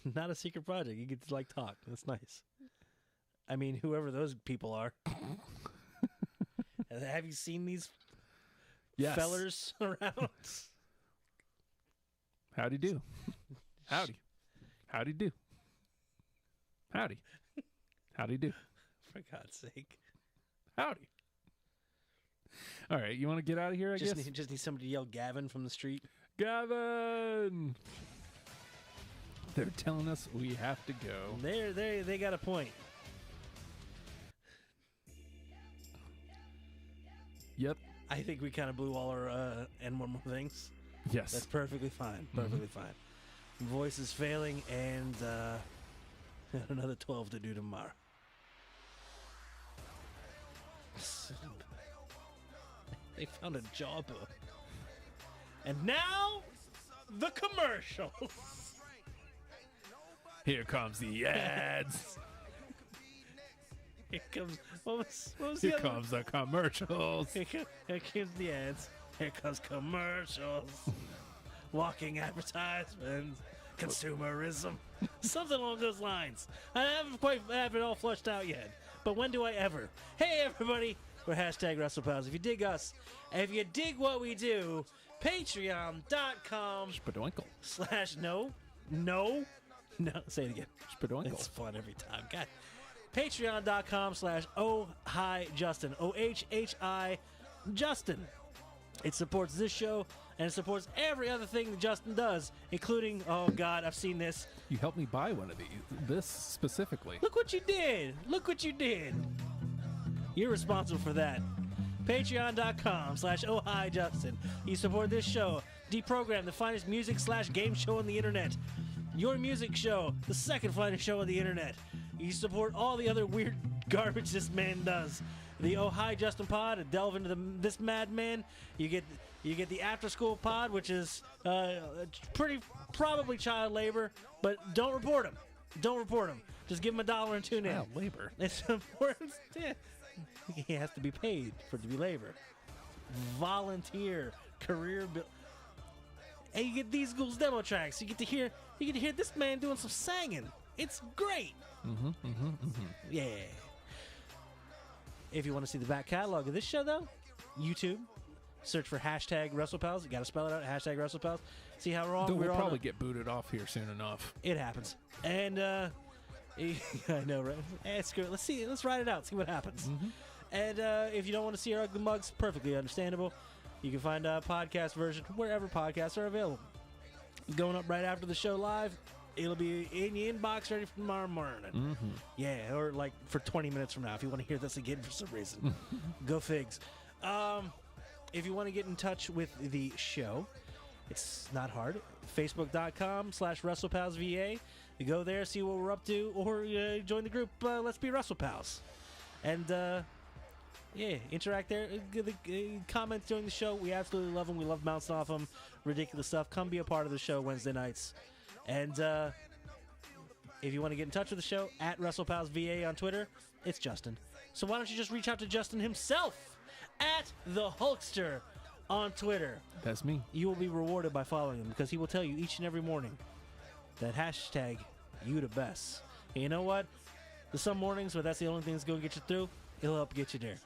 Not a secret project. You get to like talk. That's nice. I mean, whoever those people are. Have you seen these fellers around? Howdy do. Howdy. Howdy do. Howdy. Howdy do. For God's sake. Howdy. All right, you want to get out of here, I guess? Just need somebody to yell Gavin from the street. Gavin! They're telling us we have to go. They got a point. Yep. I think we kind of blew all our and one more things. Yes. That's perfectly fine. Perfectly fine. Voice is failing, and another 12 to do tomorrow. They found a jawbone. And now, the commercials. Here comes the ads. Here comes, what was Here the other comes the commercials. Here comes the ads. Here comes commercials. Walking advertisements. Consumerism. Something along those lines. I haven't quite have it all flushed out yet. But when do I ever? Hey, everybody. We're hashtag WrestlePals. If you dig us, and if you dig what we do, patreon.com /no, say it again. Spadoinkle. It's fun every time. God. Patreon.com /ohhi Justin. OHHI Justin. It supports this show, and it supports every other thing that Justin does, including, oh God, I've seen this. You helped me buy one of these. This specifically. Look what you did. Look what you did. You're responsible for that. Patreon.com /ohhi Justin. You support this show. Deprogram, the finest music /game show on the internet. Your Music Show, the second finest show on the internet. You support all the other weird garbage this man does. The Oh Hi Justin pod, to delve into this madman. You get the After School pod, which is pretty probably child labor, but don't report him. Don't report him. Just give him $1 and tune in. Child labor. It's important. Yeah. He has to be paid for it to be labor. Volunteer, career build. And you get these ghouls demo tracks. You get to hear this man doing some singing. It's great. Yeah. If you want to see the back catalog of this show, though, YouTube, search for hashtag WrestlePals. You got to spell it out, hashtag WrestlePals. See how wrong We'll probably get booted off here soon enough. It happens. And, I know, right? Screw it. Let's ride it out, see what happens. And if you don't want to see our ugly mugs, perfectly understandable. You can find a podcast version wherever podcasts are available. Going up right after the show live. It'll be in your inbox ready for tomorrow morning. Yeah, or like for 20 minutes from now if you want to hear this again for some reason. Go figs. If you want to get in touch with the show, it's not hard. Facebook.com /WrestlePalsVA. You go there, see what we're up to, or join the group Let's Be WrestlePals. And yeah, interact there. Comments during the show. We absolutely love them. We love bouncing off them. Ridiculous stuff. Come be a part of the show Wednesday nights. And if you want to get in touch with the show, at WrestlePalsVA on Twitter, it's Justin. So why don't you just reach out to Justin himself at the Hulkster on Twitter. That's me. You will be rewarded by following him because he will tell you each and every morning that hashtag you the best. And you know what? There's some mornings where that's the only thing that's going to get you through. It'll help get you there.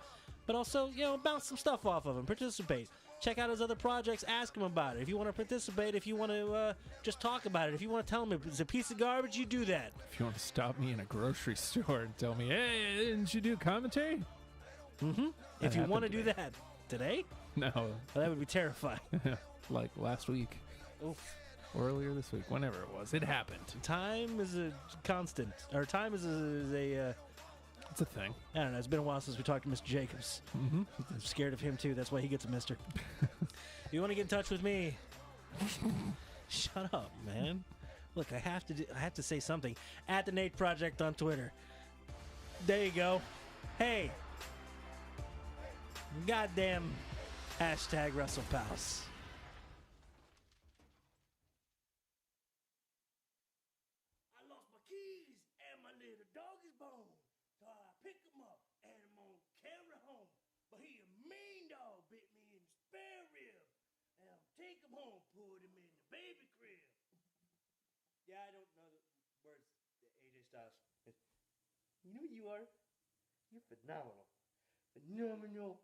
But also, bounce some stuff off of him. Participate. Check out his other projects. Ask him about it. If you want to participate, if you want to just talk about it, if you want to tell him it's a piece of garbage, you do that. If you want to stop me in a grocery store and tell me, hey, didn't you do commentary? If you want to do that today, No. well, that would be terrifying. Like last week. Oof. Or earlier this week. Whenever it was. It happened. Time is a constant. Or time is a It's a thing. I don't know. It's been a while since we talked to Mr. Jacobs. I'm scared of him, too. That's why he gets a mister. If you want to get in touch with me, shut up, man. Look, I have to say something. At the Nate Project on Twitter. There you go. Hey. Goddamn hashtag WrestlePals. I lost my keys and my little doggy's bone. So I pick him up and I'm gonna carry home. But he a mean dog bit me in the spare rib. And I'll take him home, put him in the baby crib. Yeah, I don't know the words that AJ Styles. You know what you are? You're phenomenal. Phenomenal.